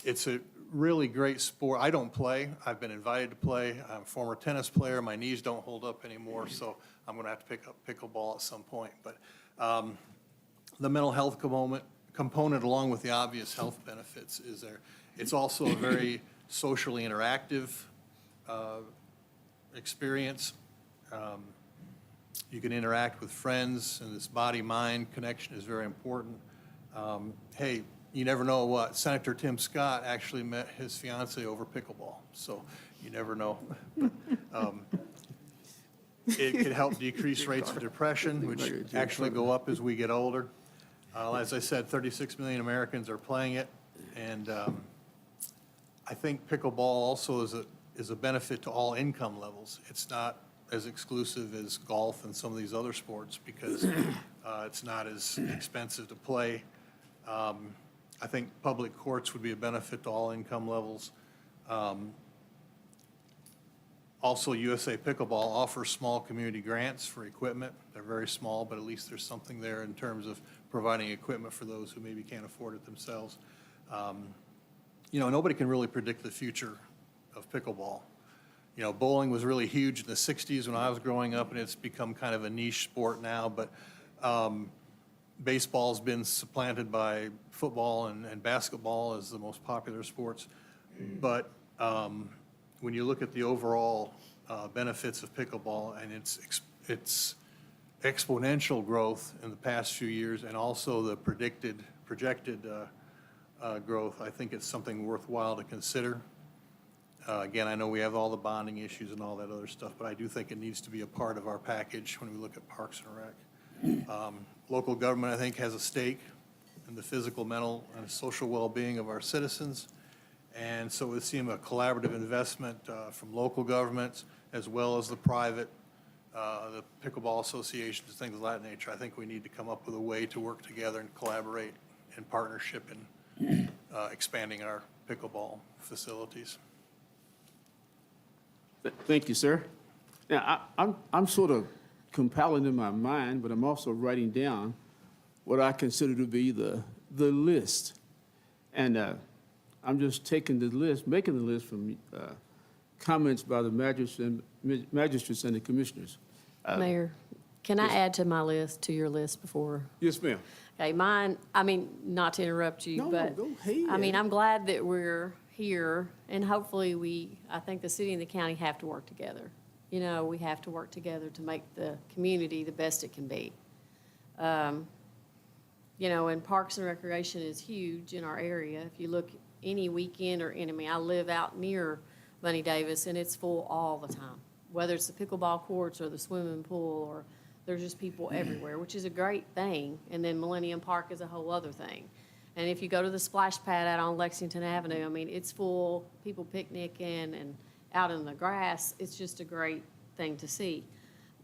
It's a really great sport. I don't play. I've been invited to play. I'm a former tennis player. My knees don't hold up anymore, so I'm going to have to pick up pickleball at some point. But the mental health component, along with the obvious health benefits, is there. It's also a very socially interactive experience. You can interact with friends, and this body-mind connection is very important. Hey, you never know what. Senator Tim Scott actually met his fiancee over pickleball, so you never know. It can help decrease rates of depression, which actually go up as we get older. As I said, 36 million Americans are playing it, and I think pickleball also is a benefit to all income levels. It's not as exclusive as golf and some of these other sports because it's not as expensive to play. I think public courts would be a benefit to all income levels. Also, USA Pickleball offers small community grants for equipment. They're very small, but at least there's something there in terms of providing equipment for those who maybe can't afford it themselves. You know, nobody can really predict the future of pickleball. You know, bowling was really huge in the 60s when I was growing up, and it's become kind of a niche sport now, but baseball's been supplanted by football and basketball as the most popular sports. But when you look at the overall benefits of pickleball and its exponential growth in the past few years and also the projected growth, I think it's something worthwhile to consider. Again, I know we have all the bonding issues and all that other stuff, but I do think it needs to be a part of our package when we look at Parks and Rec. Local government, I think, has a stake in the physical, mental, and social well-being of our citizens. And so it would seem a collaborative investment from local governments as well as the private, the pickleball associations, things of that nature. I think we need to come up with a way to work together and collaborate in partnership in expanding our pickleball facilities. Thank you, sir. Now, I'm sort of compiling in my mind, but I'm also writing down what I consider to be the list. And I'm just taking the list, making the list from comments by the magistrates and the commissioners. Mayor, can I add to my list, to your list before? Yes, ma'am. Okay, mine, I mean, not to interrupt you, No, but. go ahead. I mean, I'm glad that we're here, and hopefully I think the city and the county have to work together. You know, we have to work together to make the community the best it can be. You know, and Parks and Recreation is huge in our area. If you look any weekend or any, I mean, I live out near Bunny Davis, and it's full all the time. Whether it's the pickleball courts or the swimming pool, or there's just people everywhere, which is a great thing. And then Millennium Park is a whole other thing. And if you go to the splash pad out on Lexington Avenue, I mean, it's full, people picnicking and out in the grass. It's just a great thing to see.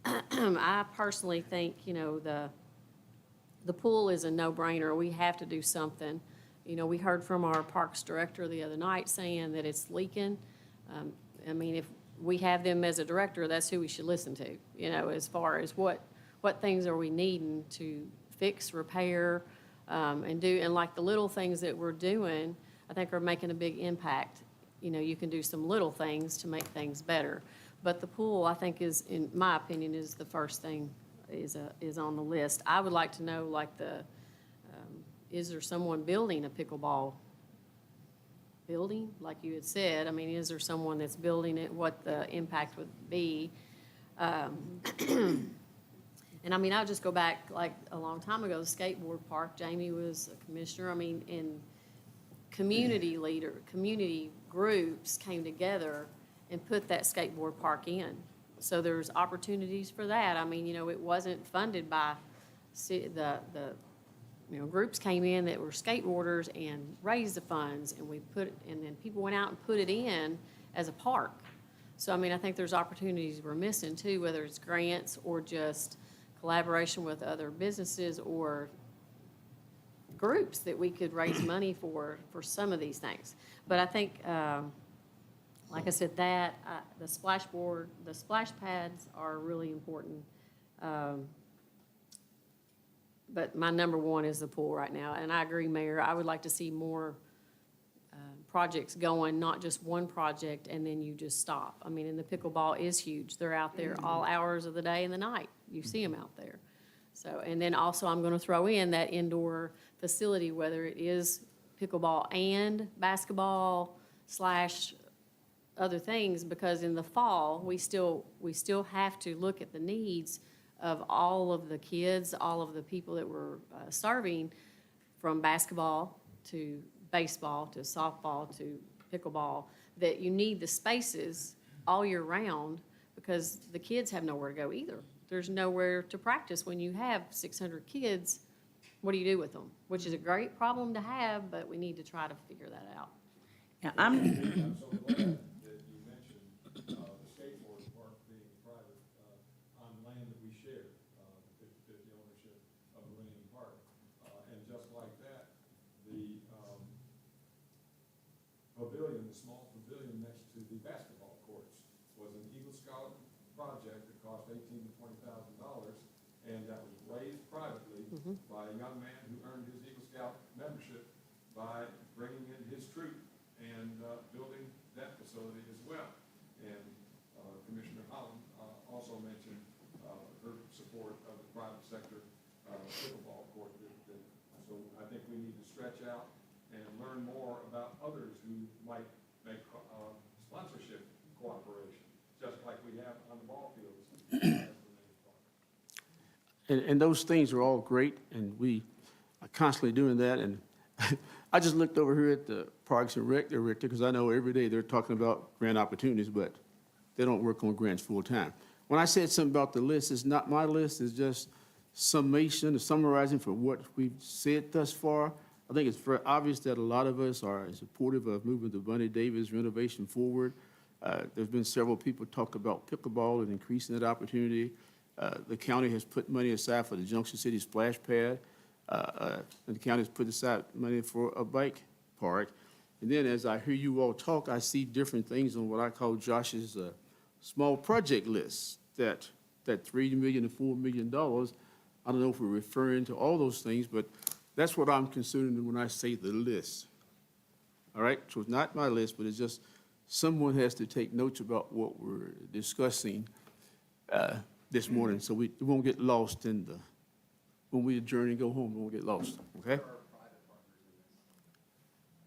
I personally think, you know, the pool is a no-brainer. We have to do something. You know, we heard from our parks director the other night saying that it's leaking. I mean, if we have them as a director, that's who we should listen to, you know, as far as what things are we needing to fix, repair, and do. And like the little things that we're doing, I think are making a big impact. You know, you can do some little things to make things better. But the pool, I think, is, in my opinion, is the first thing is on the list. I would like to know, like, is there someone building a pickleball building, like you had said? I mean, is there someone that's building it, what the impact would be? And I mean, I'll just go back, like, a long time ago, the skateboard park, Jamie was a commissioner. I mean, and community groups came together and put that skateboard park in. So there's opportunities for that. I mean, you know, it wasn't funded by the you know, groups came in that were skateboarders and raised the funds, and and then people went out and put it in as a park. So, I mean, I think there's opportunities we're missing too, whether it's grants or just collaboration with other businesses or groups that we could raise money for some of these things. But I think, like I said, the splash pads are really important. But my number one is the pool right now. And I agree, Mayor, I would like to see more projects going, not just one project and then you just stop. I mean, and the pickleball is huge. They're out there all hours of the day and the night. You see them out there. So, and then also I'm going to throw in that indoor facility, whether it is pickleball and basketball / other things, because in the fall, we still have to look at the needs of all of the kids, all of the people that we're serving, from basketball to baseball to softball to pickleball, that you need the spaces all year round because the kids have nowhere to go either. There's nowhere to practice when you have 600 kids. What do you do with them? Which is a great problem to have, but we need to try to figure that out. Yeah, I'm so glad that you mentioned the skateboard park being private on land that we share, 50/50 ownership of Millennium Park. And just like that, the pavilion, the small pavilion next to the basketball courts, was an Eagle Scout project that cost $18,000 to $20,000, and that was raised privately by a young man who earned his Eagle Scout membership by bringing in his troop and building that facility as well. And Commissioner Holland also mentioned her support of the private sector pickleball court. So I think we need to stretch out and learn more about others who might make sponsorship cooperation, just like we have on the ball fields. And those things are all great, and we are constantly doing that. And I just looked over here at the Parks and Rec director, because I know every day they're talking about grant opportunities, but they don't work on grants full time. When I said something about the list, it's not my list, it's just summation, summarizing for what we've said thus far. I think it's very obvious that a lot of us are supportive of moving the Bunny Davis renovation forward. There's been several people talk about pickleball and increasing that opportunity. The county has put money aside for the Junction City splash pad. And the county has put aside money for a bike park. And then as I hear you all talk, I see different things on what I call Josh's small project list, that $3 million to $4 million. I don't know if we're referring to all those things, but that's what I'm considering when I say the list. All right, so it's not my list, but it's just someone has to take notes about what we're discussing this morning, so we won't get lost in when we adjourn and go home, we won't get lost, okay? Where are our private partners in this?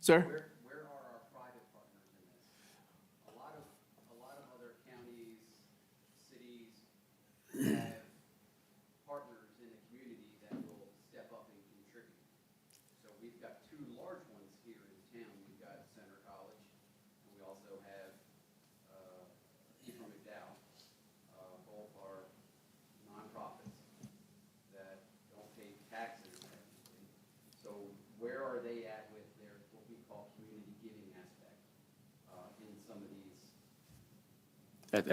Sir? Where are our private partners in this? A lot of other counties, cities have partners in the community that will step up and contribute. So we've got two large ones here in town. We've got Center College, and we also have some of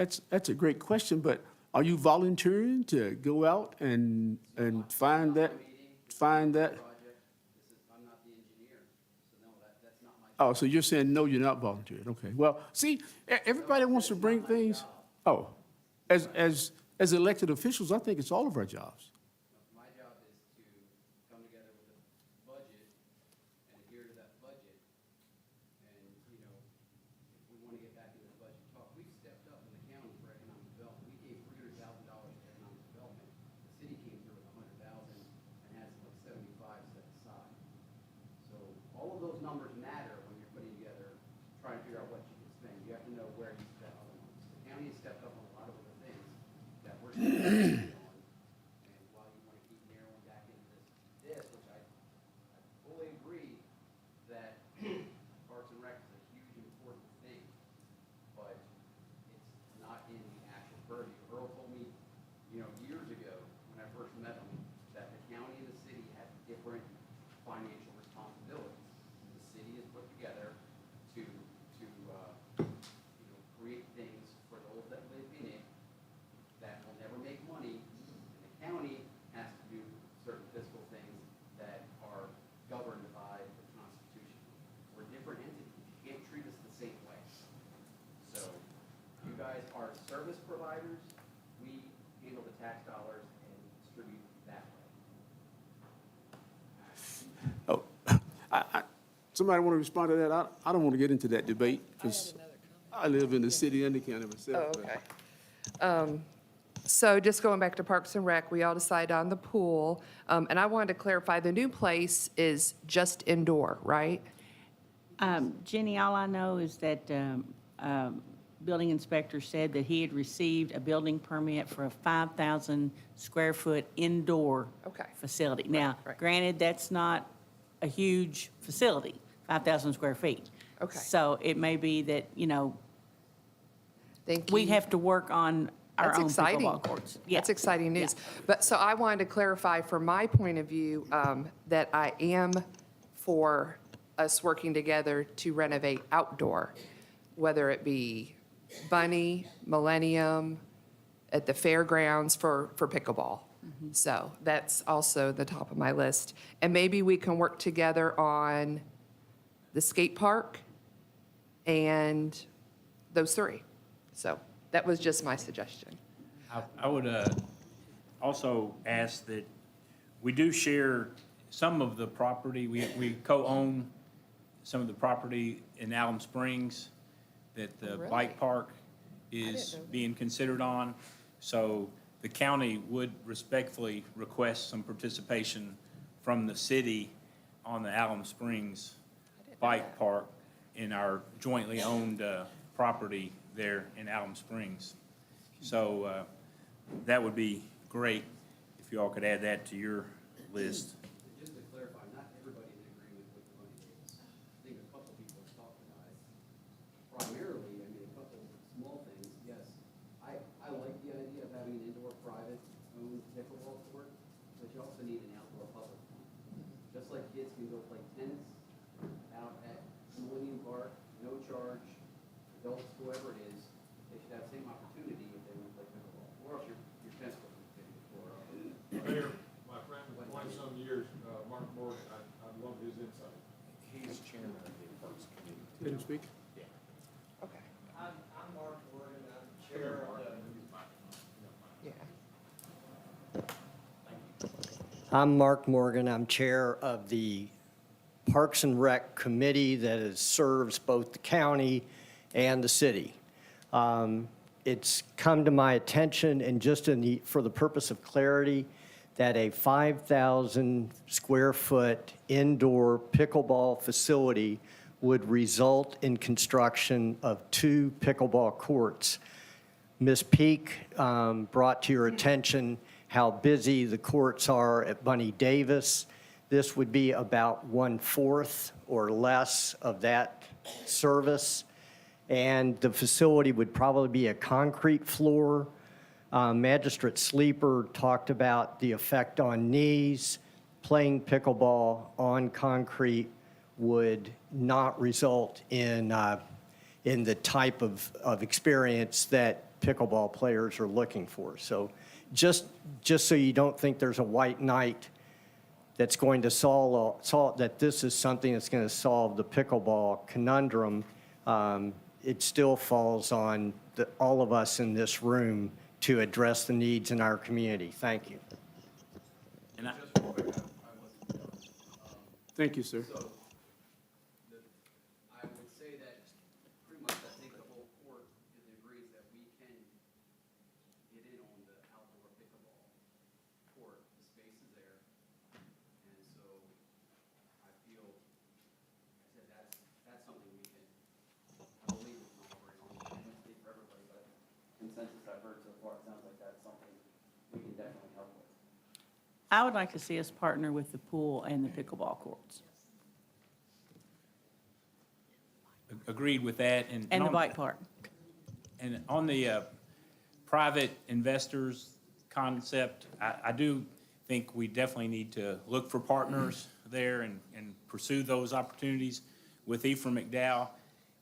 these. That's a great question, but are you volunteering to go out and find that? Find that? Project, I'm not the engineer, so no, that's not my. Oh, so you're saying, no, you're not volunteering, okay. Well, see, everybody wants to bring things, oh, as elected officials, I think it's all of our jobs. My job is to come together with a budget and adhere to that budget. And, you know, if we want to get back into the budget talk, we've stepped up in the county for economic development. We gave $300,000 to economic development. The city came through with $100,000 and has like 75 set aside. So all of those numbers matter when you're putting together, trying to figure out what you can spend. You have to know where you spend other ones. The county has stepped up on a lot of other things that we're spending money on. And while you want to keep narrowing back into this, which I fully agree that Parks and Rec is a huge important thing, but it's not in the actual purview. Earl told me, you know, years ago, when I first met him, that the county and the city had different financial responsibilities. The city is put together to you know, create things for those that live in it that will never make money. And the county has to do certain fiscal things that are governed by the Constitution. We're different entities. You can't treat us the same way. So you guys are service providers. We handle the tax dollars and distribute that way. Oh, somebody want to respond to that? I don't want to get into that debate, because I live in the city and the county myself. Oh, okay. So just going back to Parks and Rec, we all decided on the pool. And I wanted to clarify, the new place is just indoor, right? Jenny, all I know is that building inspector said that he had received a building permit for a 5,000 square foot indoor Okay. facility. Now, right. granted, that's not a huge facility, 5,000 square feet. Okay. So it may be that, you know, Thank you. we have to work on our That's own exciting. pickleball courts. Yeah. That's exciting news. Yeah. But, so I wanted to clarify from my point of view, that I am for us working together to renovate outdoor, whether it be Bunny, Millennium, at the fairgrounds for pickleball. So that's also the top of my list. And maybe we can work together on the skate park and those three. So that was just my suggestion. I would also ask that we do share some of the property. We co-own some of the property in Alum Springs that the Really? bike park is being considered on. So the county would respectfully request some participation from the city on the Alum Springs bike park in our jointly owned property there in Alum Springs. So that would be great if you all could add that to your list. Just to clarify, not everybody's in agreement with the money dates. I think a couple people have talked about it. Primarily, I mean, a couple small things, yes. I like the idea of having an indoor private owned pickleball court, but you also need an outdoor public one. Just like kids can go play tennis out at Millennium Park, no charge, adults, whoever it is, they should have the same opportunity if they want to play pickleball. Or else your tennis court is fitting for. Mayor, my friend of 20-some years, Mark Morgan, I love his insight. He's chairman of the Parks Committee. Let him speak. Okay. I'm Mark Morgan, I'm chair of the. Yeah. I'm Mark Morgan, I'm chair of the Parks and Rec Committee that serves both the county and the city. It's come to my attention, and just for the purpose of clarity, that a 5,000 square foot indoor pickleball facility would result in construction of 2 pickleball courts. Ms. Peak brought to your attention how busy the courts are at Bunny Davis. This would be about 1/4 or less of that service. And the facility would probably be a concrete floor. Magistrate Sleeper talked about the effect on knees. Playing pickleball on concrete would not result in in the type of experience that pickleball players are looking for. So just so you don't think there's a white knight that's going to solve that this is something that's going to solve the pickleball conundrum, it still falls on all of us in this room to address the needs in our community. Thank you. And I, Thank you, sir. So, I would say that pretty much I think the whole court agrees that we can get in on the outdoor pickleball court. The space is there. And so I feel, I said that's something we can, I believe we can operate on. I can't speak for everybody, but consensus I've heard so far, it sounds like that's something we can definitely help with. I would like to see us partner with the pool and the pickleball courts agreed with that. and the bike park. And on the private investors concept, I do think we definitely need to look for partners there and pursue those opportunities with Ephraim McDowell.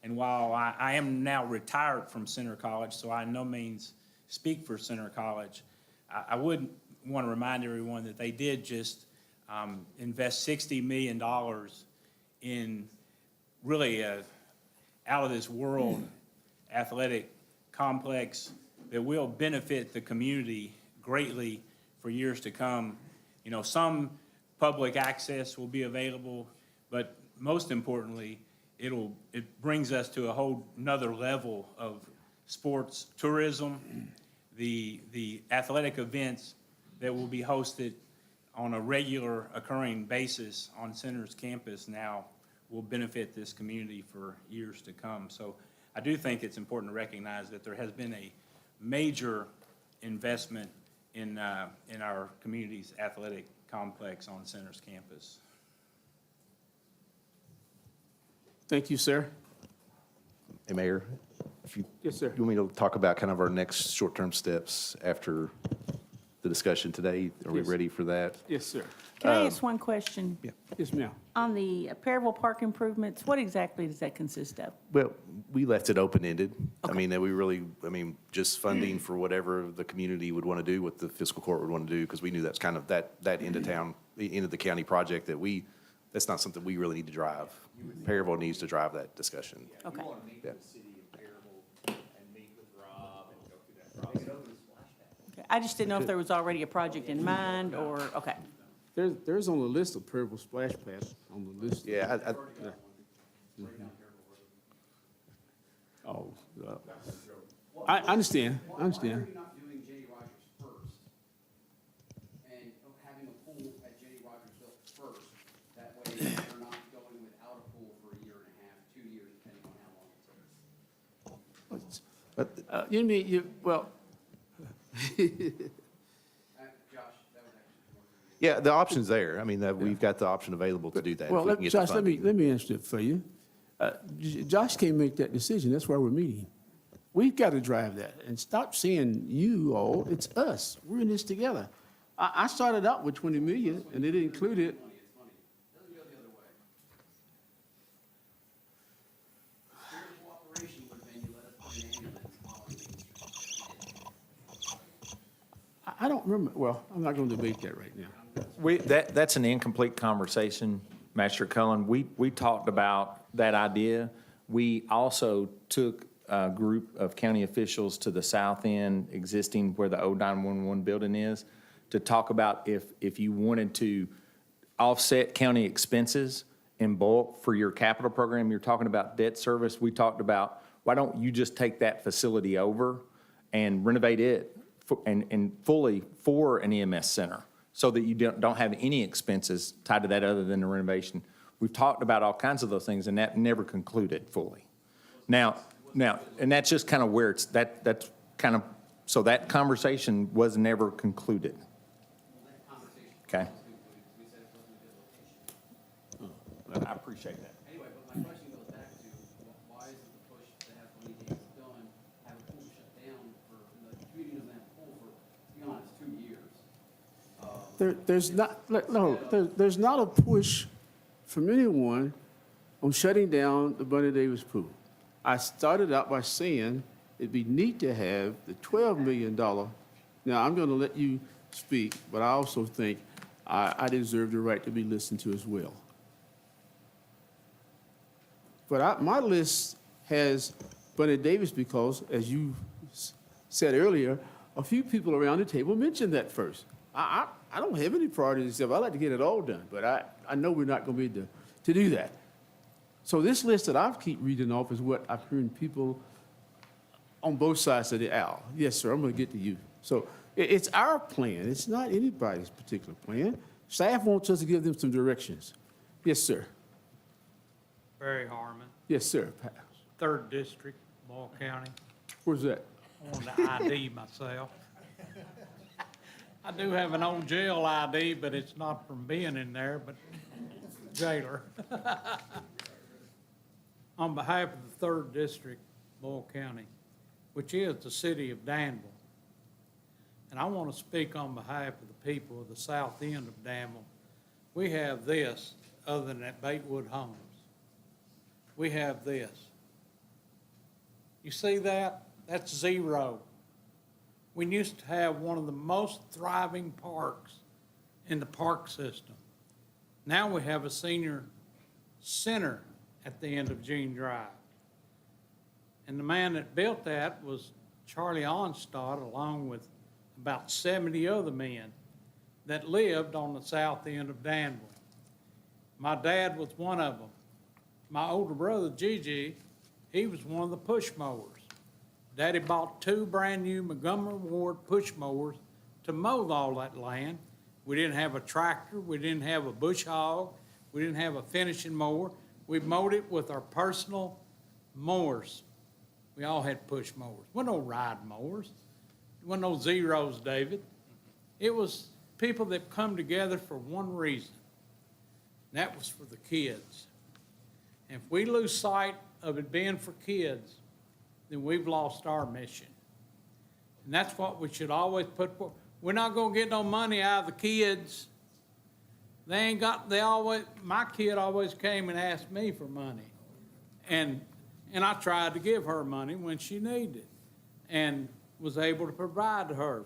And while I am now retired from Center College, so I in no means speak for Center College, I would want to remind everyone that they did just invest $60 million in really out of this world athletic complex that will benefit the community greatly for years to come. You know, some public access will be available, but most importantly, it brings us to a whole nother level of sports tourism. The athletic events that will be hosted on a regular occurring basis on Center's campus now will benefit this community for years to come. So I do think it's important to recognize that there has been a major investment in our community's athletic complex on Center's campus. Thank you, sir. Hey, Mayor, if you, Yes, sir. you want me to talk about kind of our next short-term steps after the discussion today? Are we Yes. ready for that? Yes, sir. Can I ask one question? Yes, ma'am. On the Perryville Park improvements, what exactly does that consist of? Well, we left it open-ended. I mean, that we really, just funding for whatever the community would want to do, what the fiscal court would want to do, because we knew that's kind of that end of town, the end of the county project that that's not something we really need to drive. Perryville needs to drive that discussion. Okay. Yeah. Okay. I just didn't know if there was already a project in mind or, okay. There's on the list of Perryville splash pads on the list. Yeah, Oh, I understand, I understand. Why are you not doing J.D. Rogers first? And having a pool at J.D. Rogersville first? That way you're not going without a pool for a year and a half, 2 years, depending on how long it takes. You mean, well, Josh, that was actually. yeah, the option's there. I mean, we've got the option available to do that. if well, we can get the Josh, let funding. me answer it for you. Josh can't make that decision, that's why we're meeting. We've got to drive that, and stop saying you all, it's us, we're in this together. I started out with 20 million, and it included, It's money. It doesn't go the other way. Spirit of cooperation would have been you let us put an ambulance on Main Street. I don't remember, well, I'm not going to debate that right now. That's an incomplete conversation, Master Cullen. We talked about that idea. We also took a group of county officials to the south end existing where the old 911 building is to talk about if you wanted to offset county expenses in bulk for your capital program. You're talking about debt service. We talked about, why don't you just take that facility over and renovate it and fully for an EMS center so that you don't have any expenses tied to that other than the renovation. We've talked about all kinds of those things, and that never concluded fully. Now, and that's just kind of where that's kind of, so that conversation was never concluded. Okay? I appreciate that. Anyway, but my question goes back to, why is it the push to have money games done, have a pool shut down for, the community doesn't have a pool for, to be honest, 2 years. There's not, there's not a push from anyone on shutting down the Bunny Davis pool. I started out by saying it'd be neat to have the $12 million. Now, I'm going to let you speak, but I also think I deserve the right to be listened to as well. But my list has Bunny Davis because, as you said earlier, a few people around the table mentioned that first. I don't have any priorities except I like to get it all done, but I know we're not going to be able to do that. So this list that I keep reading off is what I've heard people on both sides of the aisle. Yes, sir, I'm going to get to you. So it's our plan. It's not anybody's particular plan. Staff wants us to give them some directions. Yes, sir. Barry Harmon, Yes, sir. 3rd District, Boyle County. Where's that? I wanted to ID myself. I do have an old jail ID, but it's not from being in there, but jailer. On behalf of the 3rd District, Boyle County, which is the city of Danville, and I want to speak on behalf of the people of the south end of Danville. We have this, other than at Batewood Homes. We have this. You see that? That's zero. We used to have one of the most thriving parks in the park system. Now we have a senior center at the end of Jean Drive. And the man that built that was Charlie Onstad, along with about 70 other men that lived on the south end of Danville. My dad was one of them. My older brother, Gigi, he was one of the push mowers. Daddy bought 2 brand-new Montgomery Ward push mowers to mow all that land. We didn't have a tractor. We didn't have a bush hog. We didn't have a finishing mower. We mowed it with our personal mowers. We all had push mowers. There weren't no ride mowers. There weren't no zeros, David. It was people that come together for one reason, and that was for the kids. And if we lose sight of it being for kids, then we've lost our mission. And that's what we should always put forward. We're not gonna get no money out of the kids. My kid always came and asked me for money. And I tried to give her money when she needed it and was able to provide to her.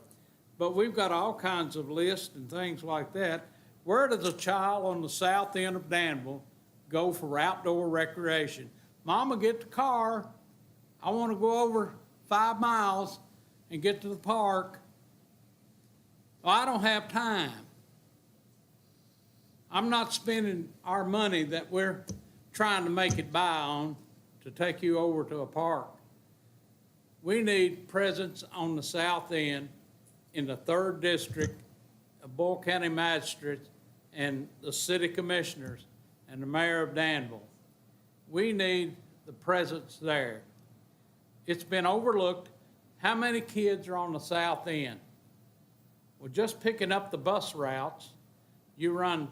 But we've got all kinds of lists and things like that. Where does a child on the south end of Danville go for outdoor recreation? Mama, get the car. I want to go over 5 miles and get to the park. Well, I don't have time. I'm not spending our money that we're trying to make it by on to take you over to a park. We need presence on the south end in the 3rd District, of Boyle County Magistrates, and the city commissioners, and the mayor of Danville. We need the presence there. It's been overlooked. How many kids are on the south end? Well, just picking up the bus routes, you run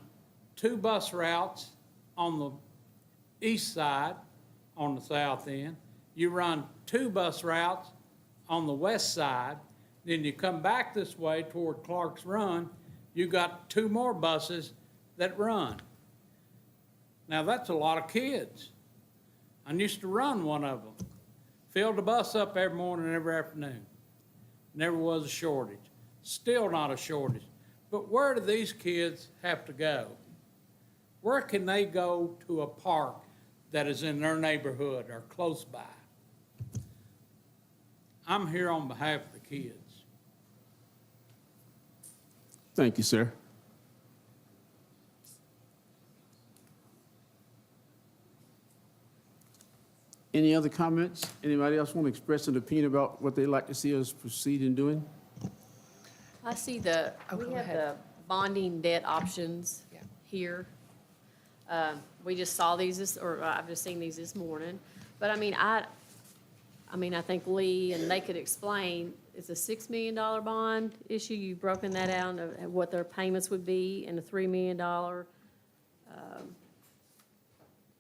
2 bus routes on the east side on the south end. You run 2 bus routes on the west side. Then you come back this way toward Clark's Run, you got 2 more buses that run. Now, that's a lot of kids. I used to run one of them. Filled the bus up every morning and every afternoon. Never was a shortage. Still not a shortage. But where do these kids have to go? Where can they go to a park that is in their neighborhood or close by? I'm here on behalf of the kids. Thank you, sir. Any other comments? Anybody else want to express an opinion about what they'd like to see us proceed in doing? I see we go have ahead. the bonding debt options Yeah. here. We just saw these I've just seen these this morning. But I mean, I think Lee and they could explain, it's a $6 million bond issue. You've broken that out and what their payments would be, and a $3 million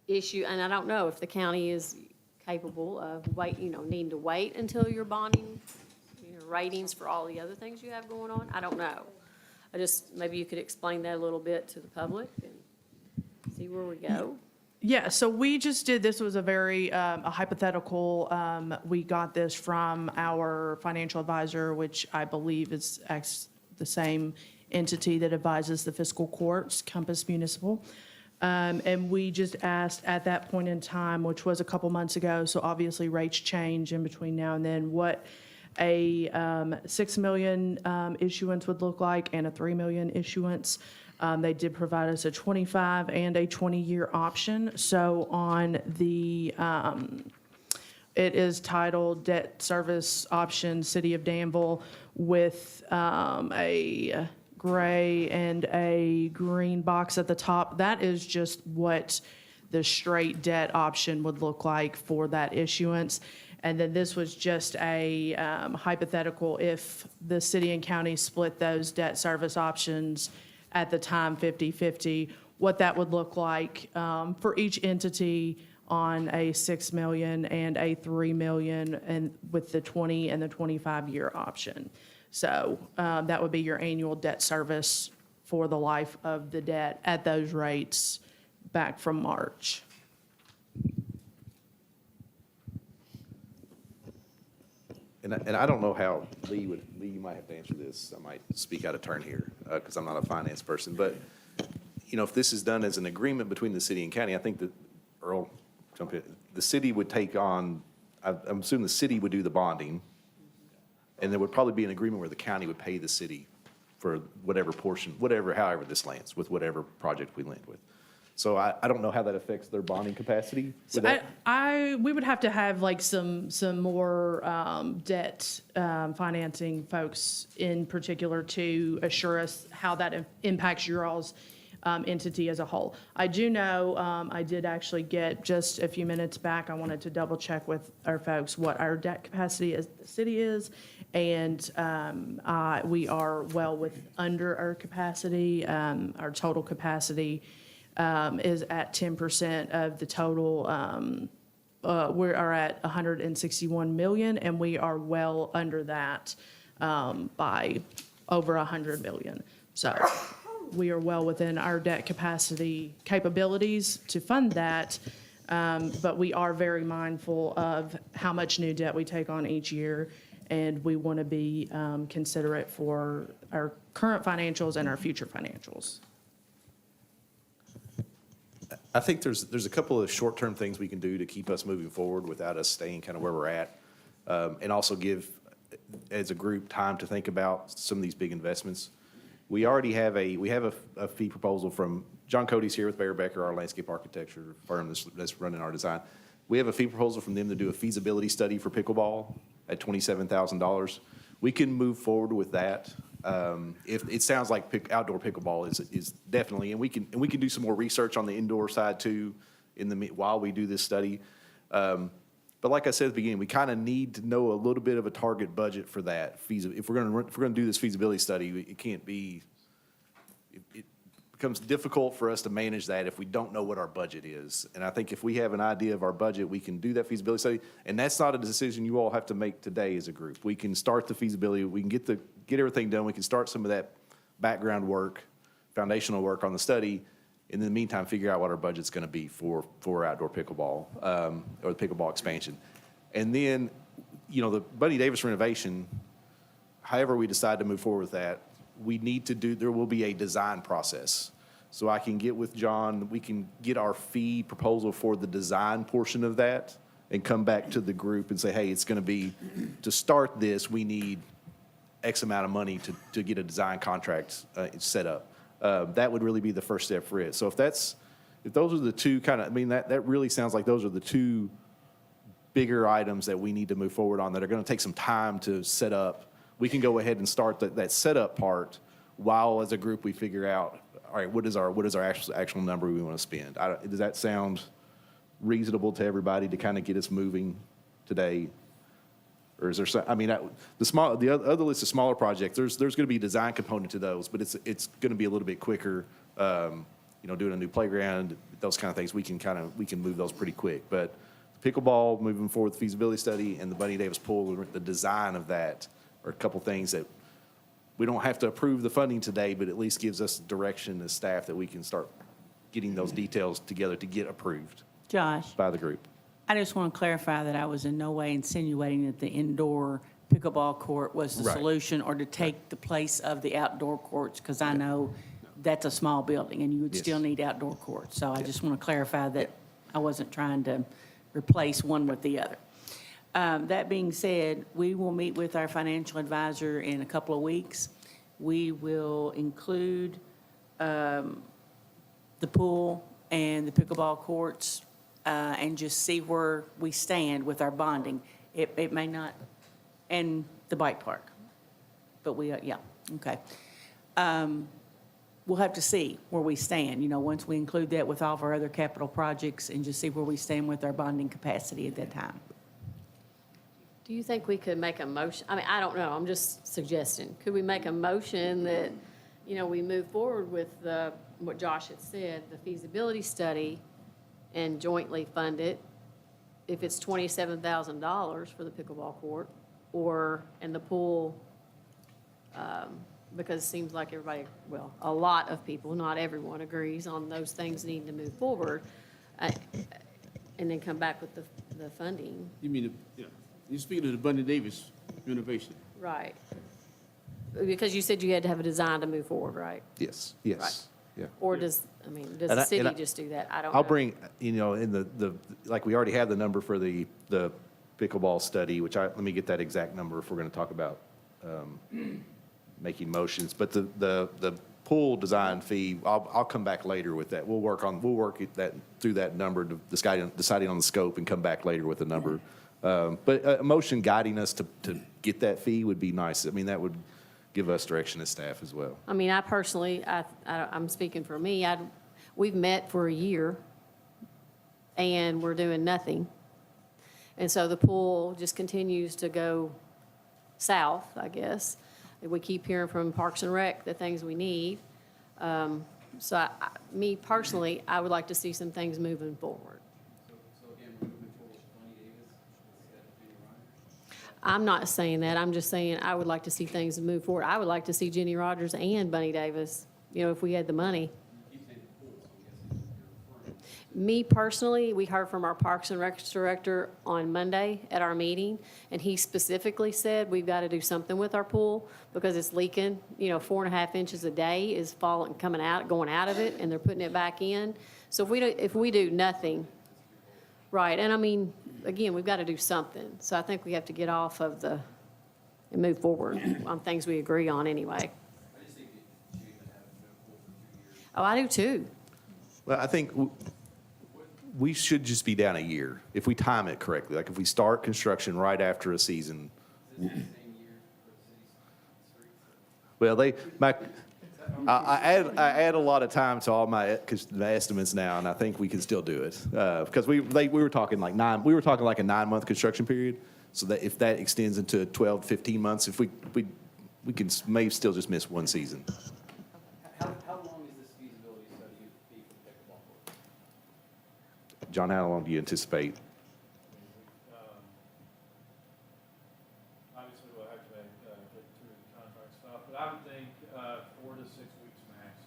issue. And I don't know if the county is capable of needing to wait until your bonding, ratings for all the other things you have going on. I don't know. Maybe you could explain that a little bit to the public and see where we go. Yeah, so we just did, this was a very, a hypothetical. We got this from our financial advisor, which I believe is the same entity that advises the fiscal courts, Compass Municipal. And we just asked at that point in time, which was a couple months ago, so obviously rates change in between now and then, what a 6 million issuance would look like and a 3 million issuance. They did provide us a 25 and a 20-year option. So on the, it is titled Debt Service Option, City of Danville, with a gray and a green box at the top. That is just what the straight debt option would look like for that issuance. And then this was just a hypothetical if the city and county split those debt service options at the time 50-50, what that would look like for each entity on a 6 million and a 3 million, and with the 20 and the 25-year option. So that would be your annual debt service for the life of the debt at those rates back from March. And I don't know how Lee, you might have to answer this. I might speak out of turn here because I'm not a finance person. But, you know, if this is done as an agreement between the city and county, I think that, Earl, jump in, the city would take on, I'm assuming the city would do the bonding. And there would probably be an agreement where the county would pay the city for whatever portion, however this lands, with whatever project we land with. So I don't know how that affects their bonding capacity. So we would have to have like some more debt financing folks in particular to assure us how that impacts your all's entity as a whole. I do know, I did actually get just a few minutes back, I wanted to double check with our folks what our debt capacity as the city is. And we are well under our capacity. Our total capacity is at 10% of the total. We are at 161 million, and we are well under that by over 100 million. So we are well within our debt capacity capabilities to fund that. But we are very mindful of how much new debt we take on each year, and we want to be considerate for our current financials and our future financials. I think there's a couple of short-term things we can do to keep us moving forward without us staying kind of where we're at. And also give, as a group, time to think about some of these big investments. We already have a fee proposal from, John Cody's here with Bear Becker, our landscape architecture firm that's running our design. We have a fee proposal from them to do a feasibility study for pickleball at $27,000. We can move forward with that. If it sounds like outdoor pickleball is definitely, and we can do some more research on the indoor side too while we do this study. But like I said at the beginning, we kind of need to know a little bit of a target budget for that. If we're going to do this feasibility study, it can't be. It becomes difficult for us to manage that if we don't know what our budget is. And I think if we have an idea of our budget, we can do that feasibility study. And that's not a decision you all have to make today as a group. We can start the feasibility. We can get everything done. We can start some of that background work, foundational work on the study. In the meantime, figure out what our budget's going to be for outdoor pickleball or the pickleball expansion. And then, you know, the Buddy Davis renovation, however we decide to move forward with that, there will be a design process. So I can get with John, we can get our fee proposal for the design portion of that and come back to the group and say, hey, it's going to be, to start this, we need X amount of money to get a design contract set up. That would really be the first step for it. So if those are the two that really sounds like those are the two bigger items that we need to move forward on that are going to take some time to set up. We can go ahead and start that setup part while as a group we figure out, all right, what is our actual number we want to spend? Does that sound reasonable to everybody to kind of get us moving today? Or is there some, the other list of smaller projects, there's going to be a design component to those, but it's going to be a little bit quicker. Doing a new playground, those kind of things, we can move those pretty quick. But pickleball, moving forward with the feasibility study, and the Buddy Davis pool, the design of that are a couple things that we don't have to approve the funding today, but at least gives us direction as staff that we can start getting those details together to get approved Josh, by the group. I just want to clarify that I was in no way insinuating that the indoor pickleball court was the Right. solution or to take the place of the outdoor courts, because I know that's a small building and you would Yes. still need outdoor courts. So I just want to clarify that I wasn't trying to replace one with the other. That being said, we will meet with our financial advisor in a couple of weeks. We will include the pool and the pickleball courts and just see where we stand with our bonding. It may not, and the bike park. But we, yeah, okay. We'll have to see where we stand, you know, once we include that with all of our other capital projects and just see where we stand with our bonding capacity at that time. Do you think we could make a motion? I mean, I don't know, I'm just suggesting. Could we make a motion that, you know, we move forward with what Josh had said, the feasibility study, and jointly fund it if it's $27,000 for the pickleball court, or, and the pool, because it seems like everybody, well, a lot of people, not everyone, agrees on those things needing to move forward, and then come back with the funding. You mean, you're speaking of the Bundy Davis renovation. Right. Because you said you had to have a design to move forward, right? Yes, yes, yeah. Or does And the I- city and I- just do that? I don't know. I'll bring, you know, in like, we already have the number for the pickleball study, which let me get that exact number if we're going to talk about making motions. But the pool design fee, I'll come back later with that. We'll work that through that number, deciding on the scope, and come back later with a number. But a motion guiding us to get that fee would be nice. I mean, that would give us direction as staff as well. I mean, I personally, I'm speaking for me, we've met for a year, and we're doing nothing. And so the pool just continues to go south, I guess. We keep hearing from Parks and Rec the things we need. So me personally, I would like to see some things moving forward. So again, we're moving forward with Bunny Davis instead of Jenny Rogers. I'm not saying that, I'm just saying I would like to see things move forward. I would like to see Jenny Rogers and Bunny Davis, you know, if we had the money. You keep saying the pool, so I'm guessing you're referring to. Me personally, we heard from our Parks and Rec director on Monday at our meeting, and he specifically said we've got to do something with our pool because it's leaking, you know, 4.5 inches a day is falling, going out of it, and they're putting it back in. So if we do nothing, right, and I mean, again, we've got to do something. So I think we have to get off of and move forward on things we agree on anyway. I just think that Jay would have been a pool for 2 years. Oh, I do too. Well, I think we should just be down a year if we time it correctly. Like if we start construction right after a season. Is this the same year for the city's streets? Well, I add a lot of time to all my estimates now, and I think we can still do it because we were talking like a 9-month construction period. So that if that extends into 12 to 15 months, if we can may still just miss one season. How long is this feasibility study going to be for the pickleball court? John, how long do you anticipate? Obviously, we'll have to get through the contract stuff, but I would think 4 to 6 weeks max.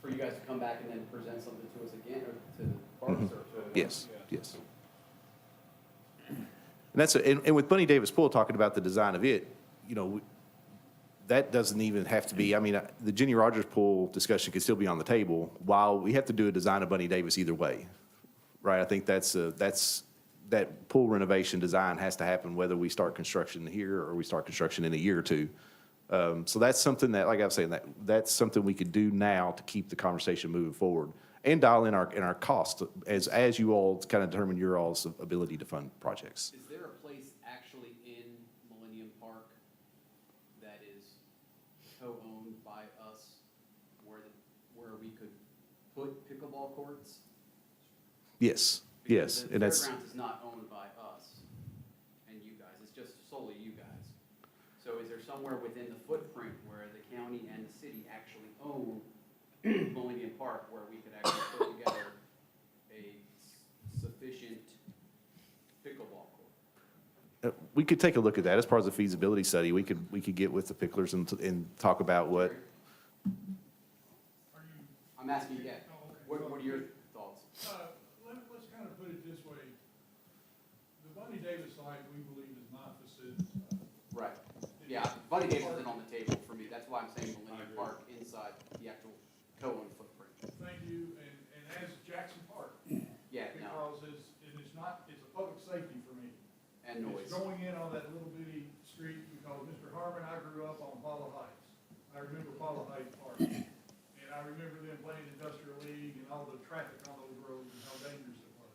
For you guys to come back and then present something to us again, or to the parks, or to? Yes, yes. And and with Bunny Davis Pool, talking about the design of it, you know, that doesn't even have to be, I mean, the Jenny Rogers Pool discussion could still be on the table while we have to do a design of Bunny Davis either way, right? I think that pool renovation design has to happen whether we start construction here or we start construction in a year or two. So that's something that, like I was saying, that's something we could do now to keep the conversation moving forward and dial in our cost as you all kind of determine your all's ability to fund projects. Is there a place actually in Millennium Park that is co-owned by us where we could put pickleball courts? Yes, yes, Because and the that's, fairgrounds is not owned by us and you guys, it's just solely you guys. So is there somewhere within the footprint where the county and the city actually own Millennium Park where we could actually put together a sufficient pickleball court? we could take a look at that as part of the feasibility study. We could get with the picklers and talk about what, I'm asking, yeah, where are your thoughts? Let's kind of put it this way. The Bunny Davis site, we believe, is not facilities. Right. Yeah, Buddy Davis isn't on the table for me. That's why I'm saying Millennium Park inside the actual co-owned footprint. Thank you, and as Jackson Park. Yeah, no, Because it's not, it's a public safety for me. and noise. It's going in on that little bitty street, because Mr. Harmon, I grew up on Paula Heights. I remember Paula Heights Park. And I remember them playing Industrial League and all the traffic on those roads and how dangerous it was.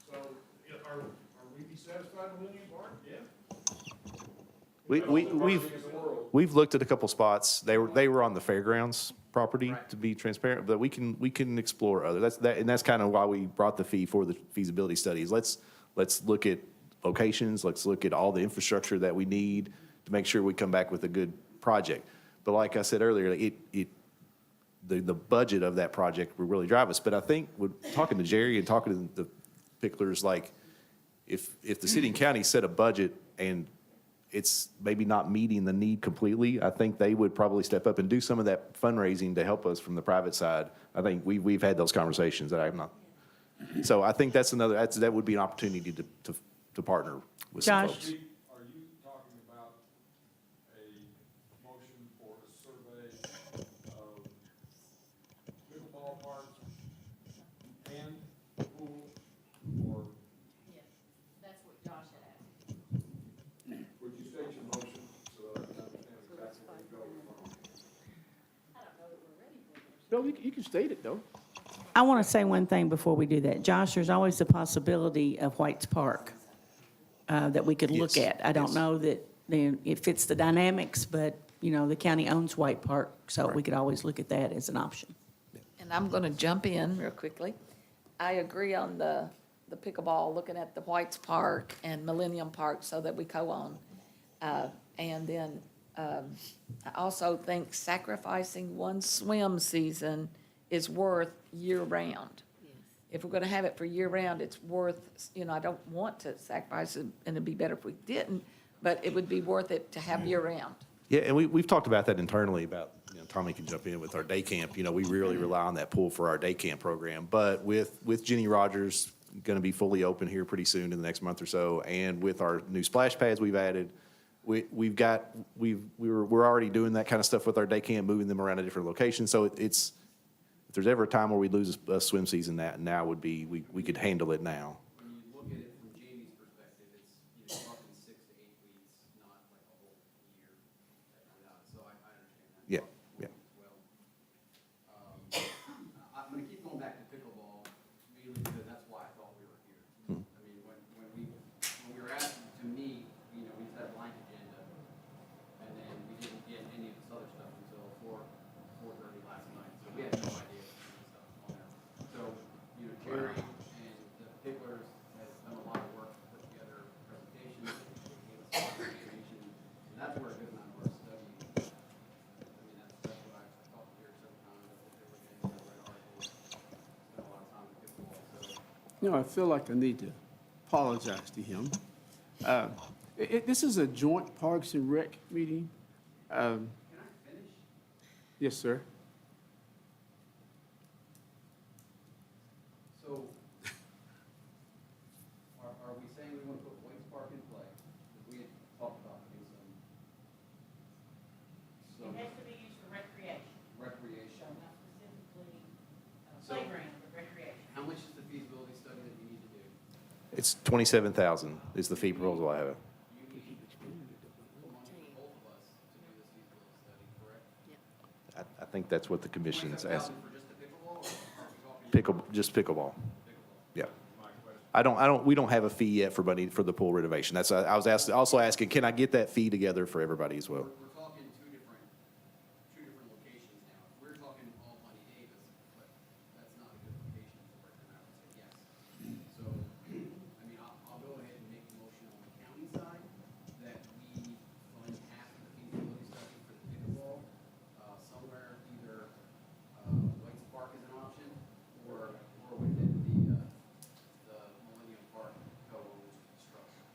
So, are we be satisfied with Millennium Park? Yeah. We've looked at a couple spots. They were on the fairgrounds property, to be transparent, but we can explore other. That's kind of why we brought the fee for the feasibility studies. Let's look at locations. Let's look at all the infrastructure that we need to make sure we come back with a good project. But like I said earlier, the budget of that project will really drive us. But I think with talking to Jerry and talking to the Picklers, like if the city and county set a budget and it's maybe not meeting the need completely, I think they would probably step up and do some of that fundraising to help us from the private side. I think we've had those conversations that I'm not. So I think that would be an opportunity to partner with some Josh? folks. Are you talking about a motion for a survey of pickleball parks and pool, or Yes, that's what Josh had asked. would you state your motion so that I can understand exactly where you're going from? I don't know that we're ready for this. No, you can state it, though. I want to say one thing before we do that. Josh, there's always the possibility of White's Park that we could look Yes, at. I don't yes. know that it fits the dynamics, but, the county owns White Park, so we could always look at that as an option. And I'm going to jump in real quickly. I agree on the pickleball, looking at the Whites Park and Millennium Park so that we co-own. And then I also think sacrificing one swim season is worth year-round. If we're going to have it for year-round, it's worth, I don't want to sacrifice it, and it'd be better if we didn't, but it would be worth it to have year-round. Yeah, and we've talked about that internally about, Tommy can jump in with our day camp. We really rely on that pool for our day camp program. But with Jenny Rogers going to be fully open here pretty soon in the next month or so, and with our new splash pads we've added, we're already doing that kind of stuff with our day camp, moving them around to different locations. So if there's ever a time where we lose a swim season, that now would be, we could handle it now. When you look at it from Jamie's perspective, it's, talking 6 to 8 weeks, not like a whole year. So I understand that. Yeah, yeah. As well. I'm gonna keep going back to pickleball, mainly because that's why I thought we were here. I mean, when we were asked to meet, we set a blank agenda, and then we didn't get any of this other stuff until 4:30 last night, so we had no idea. Jerry and the Picklers has done a lot of work to put together presentations, gave us a lot of information, and that's where a good amount of our study, that's what I've talked to Jerry several times, that's what they were getting, read articles, spent a lot of time with pickleball, so. I feel like I need to apologize to him. This is a joint Parks and Rec meeting. Can I finish? Yes, sir. So, are we saying we want to put White's Park in play? Because we had talked about doing some. It has to be used for recreation, Recreation. not specifically So- playground, but recreation. How much is the feasibility study that you need to do? It's 27,000 is the fee proposal I have. You need money for both of us to do this feasibility study, correct? I think that's what the commission's asking. 27,000 for just the pickleball, or are we talking Just pickleball. pickleball? Yeah. We don't have a fee yet for the pool renovation. I was also asking, can I get that fee together for everybody as well? We're talking two different locations now. If we're talking all Bunny Davis, but that's not a good location for it, then I would say yes. So, I'll go ahead and make the motion on the county side that we fund half of the feasibility study for the pickleball, somewhere either, White's Park is an option, or within the Millennium Park co-owned structure.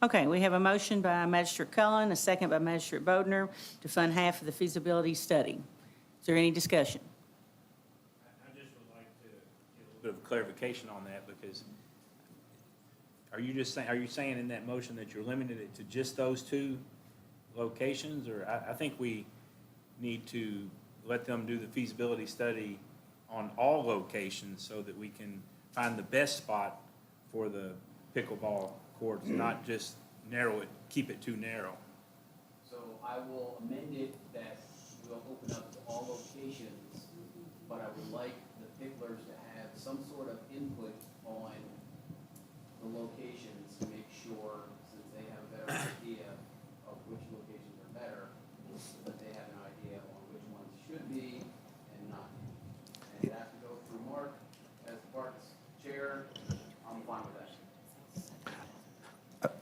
Okay, we have a motion by Magistrate Cullen, a second by Magistrate Bodner to fund half of the feasibility study. Is there any discussion? I just would like to get a little bit of clarification on that, because are you saying in that motion that you're limiting it to just those two locations? Or I think we need to let them do the feasibility study on all locations so that we can find the best spot for the pickleball courts, not just narrow it, keep it too narrow. So I will amend it that we'll open up to all locations, but I would like the picklers to have some sort of input on the locations to make sure, since they have a better idea of which locations are better, that they have an idea on which ones should be and not. And it has to go through Mark as the parks chair. I'm fine with that.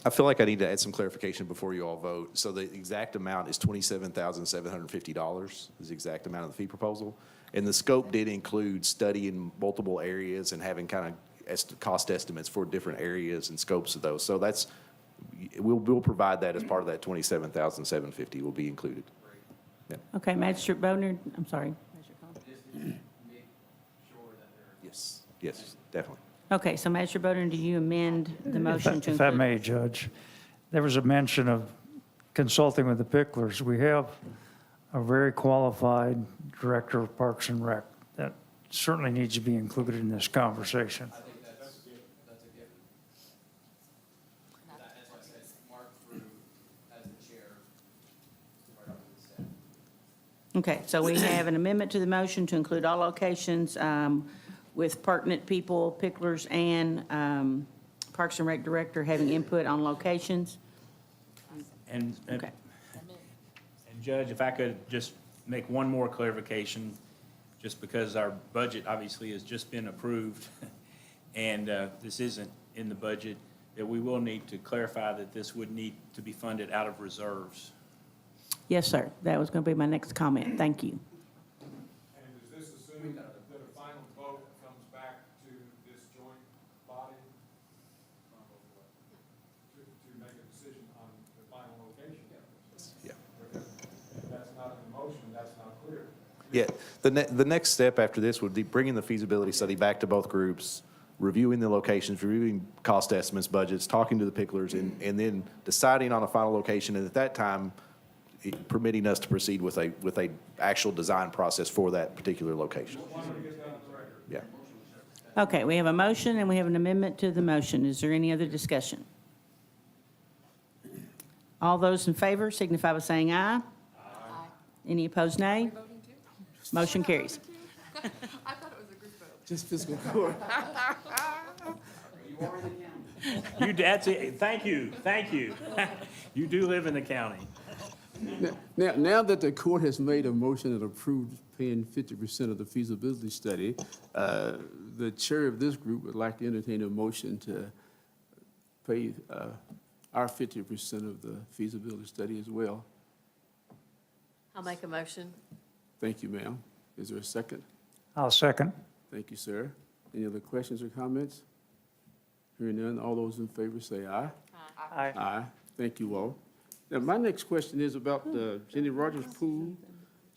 I feel like I need to add some clarification before you all vote. So the exact amount is $27,750 is the exact amount of the fee proposal. And the scope did include studying multiple areas and having kind of cost estimates for different areas and scopes of those. So that's, we'll provide that as part of that $27,750 will be included. Yeah. Okay, Magistrate Bodner, I'm sorry. Magistrate Cullen. Just to make sure that they're. Yes, definitely. Okay, so Magistrate Bodner, do you amend the motion to include? If I may, Judge, there was a mention of consulting with the picklers. We have a very qualified Director of Parks and Rec that certainly needs to be included in this conversation. I think that's a given. That's why I said Mark through as the chair, right up to the staff. Okay, so we have an amendment to the motion to include all locations with pertinent people, picklers, and Parks and Rec Director having input on locations. And Okay. And Judge, if I could just make one more clarification, just because our budget obviously has just been approved, and this isn't in the budget, that we will need to clarify that this would need to be funded out of reserves. Yes, sir. That was going to be my next comment. Thank you. And is this assuming that a final vote comes back to this joint body to make a decision on the final location? Yeah. Because if that's not in the motion, that's not clear. Yeah, the next step after this would be bringing the feasibility study back to both groups, reviewing the locations, reviewing cost estimates, budgets, talking to the picklers, and then deciding on a final location, and at that time, permitting us to proceed with a actual design process for that particular location. Yeah. Okay, we have a motion and we have an amendment to the motion. Is there any other discussion? All those in favor signify by saying aye. Aye. Any opposed, nay? Motion carries. I thought it was a group vote. Just fiscal court. You are in the county. That's it. Thank you. You do live in the county. Now that the court has made a motion and approved paying 50% of the feasibility study, the chair of this group would like to entertain a motion to pay our 50% of the feasibility study as well. I'll make a motion. Thank you, ma'am. Is there a second? I'll second. Thank you, sir. Any other questions or comments? Hearing none, all those in favor say aye. Aye. Aye. Thank you all. Now, my next question is about the Jenny Rogers Pool.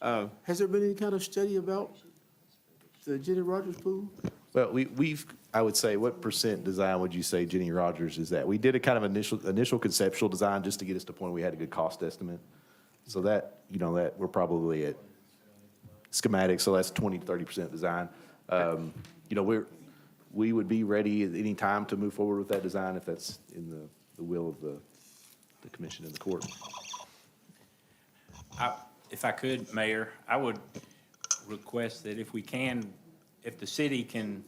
Has there been any kind of study about the Jenny Rogers Pool? Well, I would say, what percent design would you say Jenny Rogers is at? We did a kind of initial conceptual design just to get us to the point we had a good cost estimate. So that, that we're probably at schematic, so that's 20 to 30% design. We would be ready at any time to move forward with that design if that's in the will of the commission and the court. If I could, Mayor, I would request that if the city can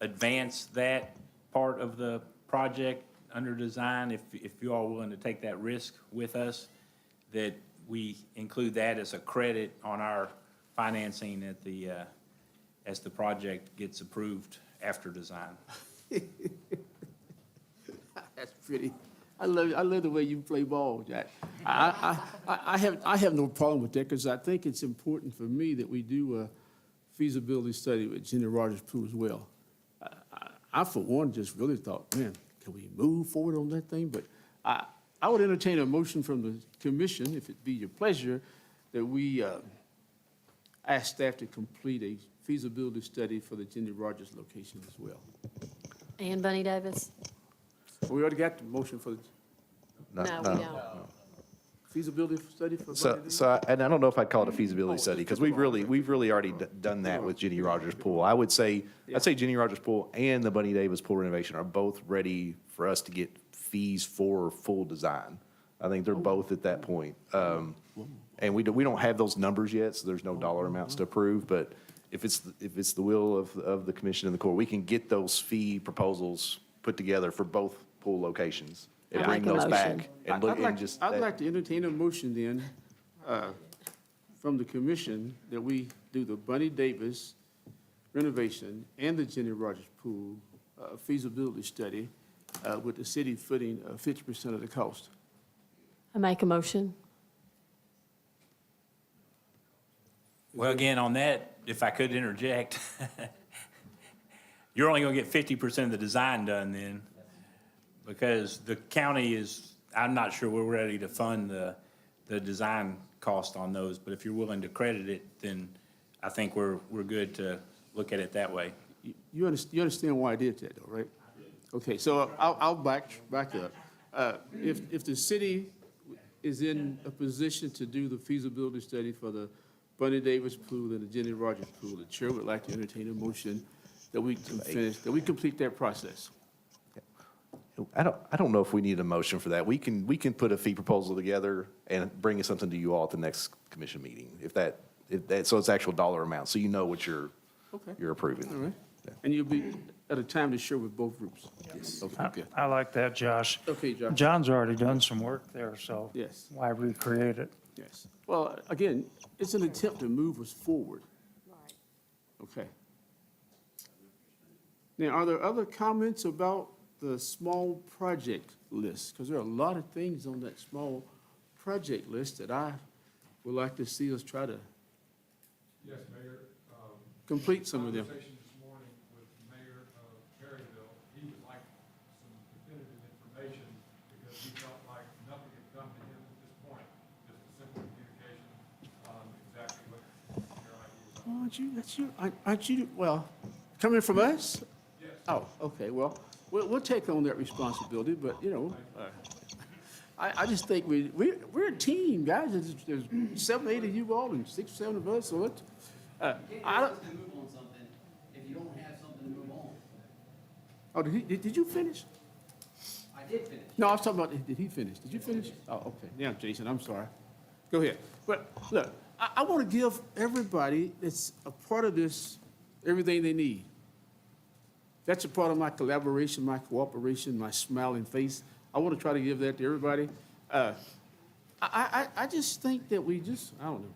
advance that part of the project under design, if you all are willing to take that risk with us, that we include that as a credit on our financing as the project gets approved after design. That's pretty. I love the way you play ball, Jack. I have no problem with that because I think it's important for me that we do a feasibility study with Jenny Rogers Pool as well. I for one, just really thought, man, can we move forward on that thing? But I would entertain a motion from the commission, if it be your pleasure, that we ask staff to complete a feasibility study for the Jenny Rogers location as well. And Bunny Davis? We already got the motion for the No, we don't. feasibility study for. And I don't know if I'd call it a feasibility study, because we've really already done that with Jenny Rogers Pool. I'd say Jenny Rogers Pool and the Bunny Davis Pool renovation are both ready for us to get fees for full design. I think they're both at that point. And we don't have those numbers yet, so there's no dollar amounts to approve, but if it's the will of the commission and the court, we can get those fee proposals put together for both pool locations and I'd bring like a those motion. back and look and just. I'd like to entertain a motion then, from the commission, that we do the Bunny Davis renovation and the Jenny Rogers Pool feasibility study with the city footing 50% of the cost. I make a motion. Well, again, on that, if I could interject, you're only gonna get 50% of the design done then, because the county is, I'm not sure we're ready to fund the design cost on those, but if you're willing to credit it, then I think we're good to look at it that way. You understand why I did that, though, right? Okay, so I'll back up. If the city is in a position to do the feasibility study for the Bunny Davis Pool and the Jenny Rogers Pool, the chair would like to entertain a motion that we can finish, that we complete that process. I don't know if we need a motion for that. We can put a fee proposal together and bring something to you all at the next commission meeting, if that, so it's actual dollar amount, so you know what you're approving. All right? And you'll be at a time to share with both groups? Yes. Okay. I like that, Josh. Okay, Josh. John's already done some work there, so Yes. why recreate it? Yes. Well, again, it's an attempt to move us forward. Okay. Now, are there other comments about the small project list? Because there are a lot of things on that small project list that I would like to see us try to Yes, Mayor. complete some of them. Conversation this morning with the mayor of Perryville, he would like some definitive information because he felt like nothing had come to him at this point, just a simple communication on exactly what your ideas are. Oh, aren't you, well, coming from us? Yes. Oh, okay, well, we'll take on that responsibility, but, you know, I just think we're a team, guys. There's 7, 8 of you all and 6, 7 of us, so it's, You can't I get don't, us to move on something if you don't have something to move on. oh, did you finish? I did finish. No, I was talking about, did he finish? Did you finish? Oh, okay, yeah, Jason, I'm sorry. Go ahead. But, look, I want to give everybody that's a part of this everything they need. That's a part of my collaboration, my cooperation, my smiling face. I want to try to give that to everybody. I just think that I don't know.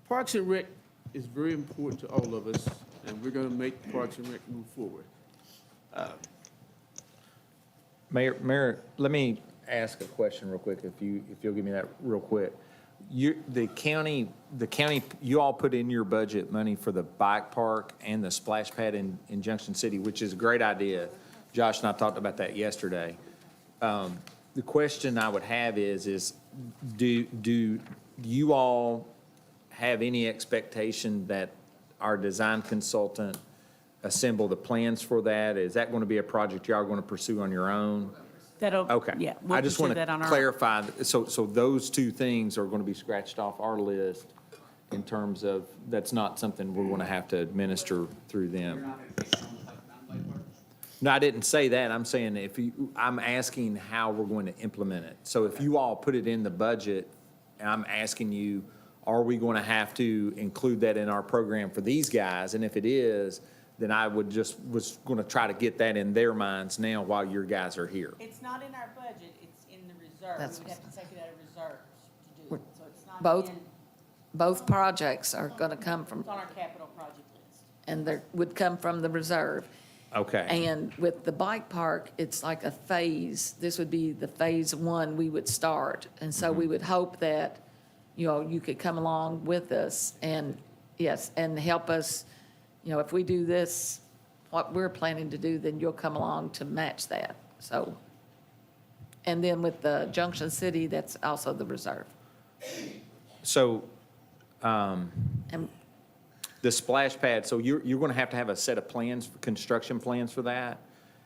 Parks and Rec is very important to all of us, and we're going to make Parks and Rec move forward. Mayor, let me ask a question real quick, if you'll give me that real quick. The county, you all put in your budget money for the bike park and the splash pad in Junction City, which is a great idea. Josh and I talked about that yesterday. The question I would have is do you all have any expectation that our design consultant assemble the plans for that? Is that going to be a project you all are going to pursue on your own? Okay. Yeah. I we'll just pursue want that on to our- clarify, so those two things are going to be scratched off our list in terms of, that's not something we're going to have to administer through them. You're not gonna take it on the mountain bike park? No, I didn't say that. I'm saying I'm asking how we're going to implement it. So if you all put it in the budget, and I'm asking you, are we going to have to include that in our program for these guys? And if it is, then I was going to try to get that in their minds now while your guys are here. It's not in our budget, it's in the reserve. That's We'd have to take it out of reserves to do it, so it's not Both, in, both projects are going to come from, it's on our capital project list. and they would come from the reserve. Okay. And with the bike park, it's like a phase. This would be the phase 1 we would start. And so we would hope that, you could come along with us and, yes, and help us. If we do this, what we're planning to do, then you'll come along to match that. So And then with the Junction City, that's also the reserve. So And the splash pad, so you're going to have a set of plans, construction plans for that?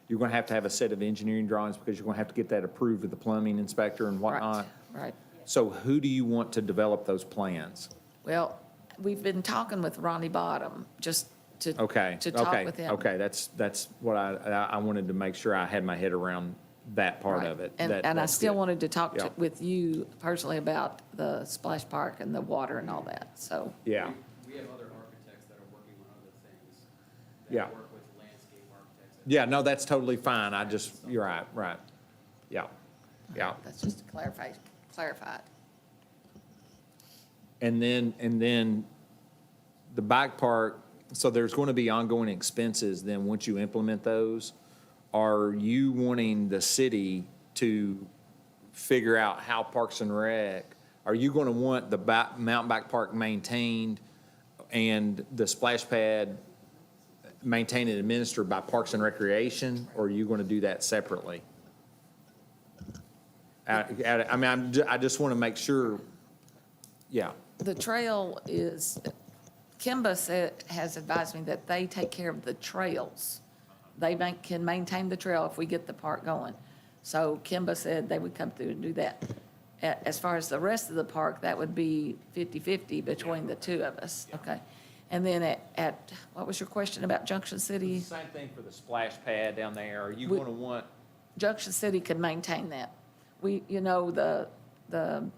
You're going to have a set of engineering drawings because you're going to have to get that approved with the plumbing inspector and whatnot? right. So who do you want to develop those plans? Well, we've been talking with Ronnie Bottom, just to Okay. talk with him. Okay, that's what I wanted to make sure I had my head around that part Right. of it. And I That's still good. wanted to talk Yeah. with you personally about the splash park and the water and all that, so. Yeah, We have other architects that are working on other things. Yeah. That work with landscape architects. yeah, no, that's totally fine. You're right. Yeah, yeah. That's just to clarify it. And then the bike park, so there's going to be ongoing expenses then once you implement those. Are you wanting the city to figure out how Parks and Rec, are you going to want the mountain bike park maintained and the splash pad maintained and administered by Parks and Recreation, or are you going to do that separately? I just want to make sure, yeah. The trail is, Kimba has advised me that they take care of the trails. They can maintain the trail if we get the park going. So Kimba said they would come through and do that. As far as the rest of the park, that would be 50-50 between the two of us, okay? And then what was your question about Junction City? Same thing for the splash pad down there. Are you We- going to want, Junction City could maintain that. The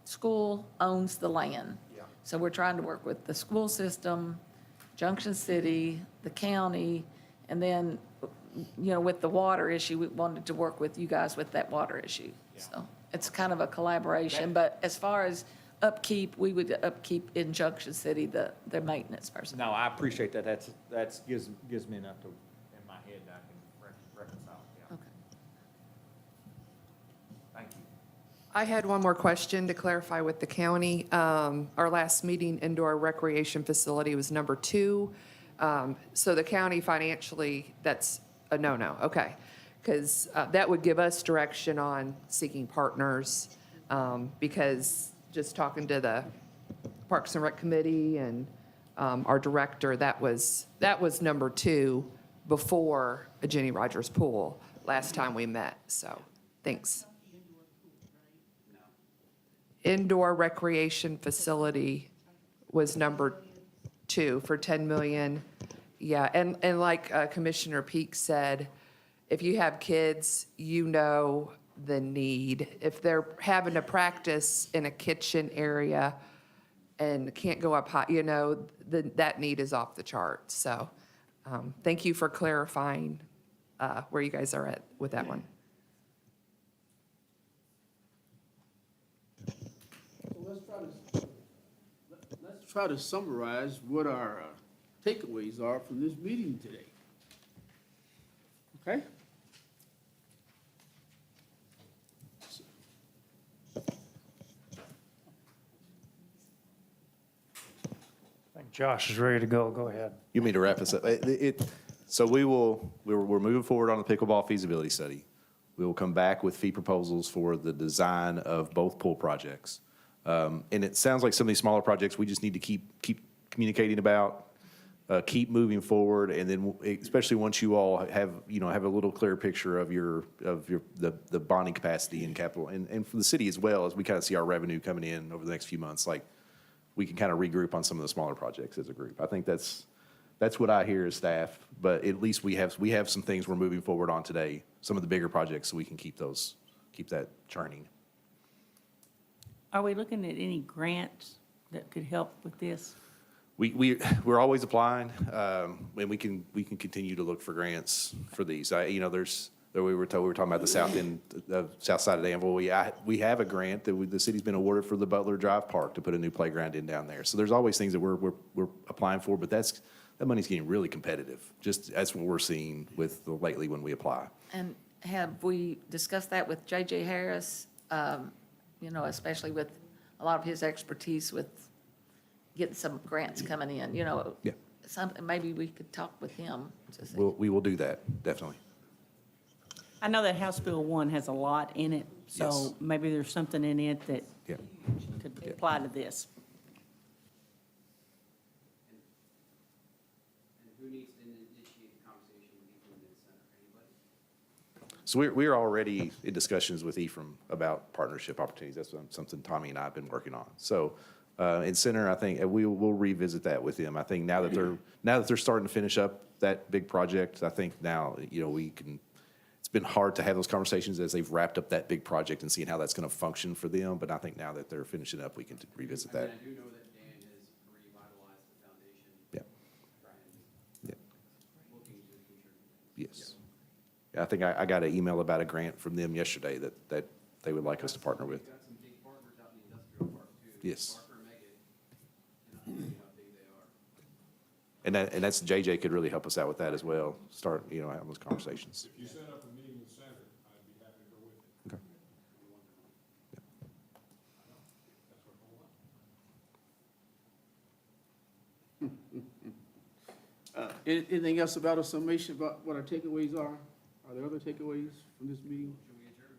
school owns the land. Yeah. So we're trying to work with the school system, Junction City, the county, and then, with the water issue, we wanted to work with you guys with that water issue. So it's kind of a collaboration, but as far as upkeep, we would upkeep in Junction City, the maintenance person. no, I appreciate that. That's gives me enough to, in my head, that I can reconcile, yeah. Okay. Thank you. I had one more question to clarify with the county. Our last meeting, indoor recreation facility was number 2. So the county financially, that's a no-no, okay. Because that would give us direction on seeking partners, because just talking to the Parks and Rec Committee and our director, that was number 2 before a Jenny Rogers pool last time we met, so, thanks. Indoor recreation facility was number 2 for 10 million. Yeah, and like Commissioner Peak said, if you have kids, you know the need. If they're having to practice in a kitchen area and can't go up high, that need is off the chart. So, thank you for clarifying where you guys are at with that one. Let's try to summarize what our takeaways are from this meeting today. Okay? I think Josh is ready to go. Go ahead. You mean to wrap this up? So we're moving forward on the pickleball feasibility study. We will come back with fee proposals for the design of both pool projects. And it sounds like some of these smaller projects, we just need to keep communicating about, keep moving forward, and then especially once you all have a little clearer picture of the bonding capacity and capital, and for the city as well, as we kind of see our revenue coming in over the next few months, like we can kind of regroup on some of the smaller projects as a group. I think that's what I hear as staff, but at least we have some things we're moving forward on today, some of the bigger projects, so we can keep that churning. Are we looking at any grants that could help with this? We're always applying, and we can continue to look for grants for these. We were talking about the south side of Danville. We have a grant that the city's been awarded for the Butler Drive Park to put a new playground in down there. So there's always things that we're applying for, but that money's getting really competitive. Just that's what we're seeing lately when we apply. And have we discussed that with J.J. Harris, especially with a lot of his expertise with getting some grants coming in, Yeah. Something, maybe we could talk with him to see. We will do that, definitely. I know that House Bill 1 has a lot in it, Yes. so maybe there's something in it that Yeah. could apply to this. And who needs to initiate the conversation with Ephraim in the center? Anybody? So we're already in discussions with Ephraim about partnership opportunities. That's something Tommy and I have been working on. So in Center, I think we'll revisit that with them. I think now that they're starting to finish up that big project, I think now, we can, it's been hard to have those conversations as they've wrapped up that big project and seeing how that's going to function for them. But I think now that they're finishing up, we can revisit I mean, that. I do know that Dan has revitalized the foundation. Yeah. And Yeah. looking to contribute. Yes. Yeah, I think I got an email about a grant from them yesterday that they would like us to partner with. We've got some big partners out in the industrial park too. Yes. Parker and Megan, cannot tell you how big they are. And that's, JJ could really help us out with that as well, start, having those conversations. If you set up a meeting with Center, I'd be happy to go with you. Okay. That's what I want. Anything else about a summation about what our takeaways are? Are there other takeaways from this meeting? Should we adjourn?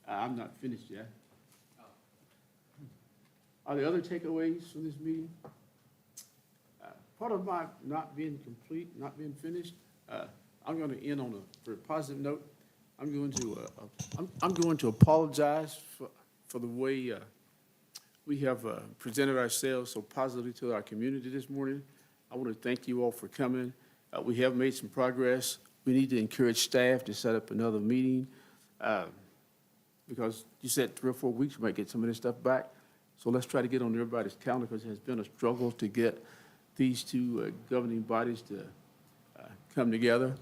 I'm not finished yet. Are there other takeaways from this meeting? Part of my not being complete, not being finished, I'm going to end on a very positive note. I'm going to apologize for the way we have presented ourselves so positively to our community this morning. I want to thank you all for coming. We have made some progress. We need to encourage staff to set up another meeting because you said 3 or 4 weeks, we might get some of this stuff back. So let's try to get on everybody's calendar because it has been a struggle to get these two governing bodies to come together.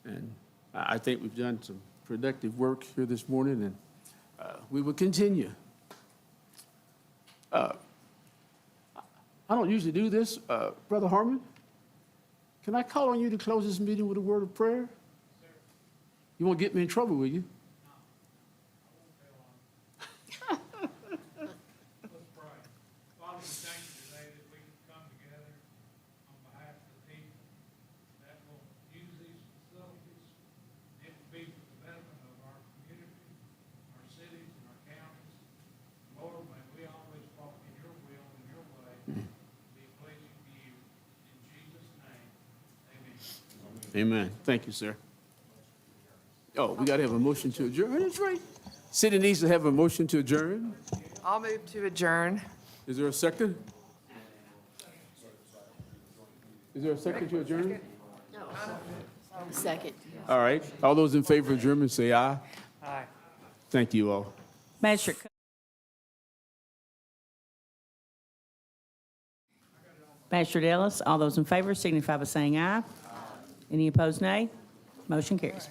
And I think we've done some productive work here this morning, and we will continue. I don't usually do this. Brother Harmon, can I call on you to close this meeting with a word of prayer? You won't get me in trouble, will you? Let's pray. Father, we thank you today that we can come together on behalf of the people that will use these facilities. It will be for the betterment of our community, our cities, and our counties. Lord, may we always walk in your will and your way, be pleasing to you. In Jesus' name, amen. Amen. Thank you, sir. Oh, we got to have a motion to adjourn. That's right. City needs to have a motion to adjourn. I'll move to adjourn. Is there a second? Is there a second to adjourn? Second. All right. All those in favor of adjournment, say aye. Aye. Thank you all. Magistrate. Magistrate Ellis, all those in favor signify by saying aye. Any opposed, nay? Motion carries.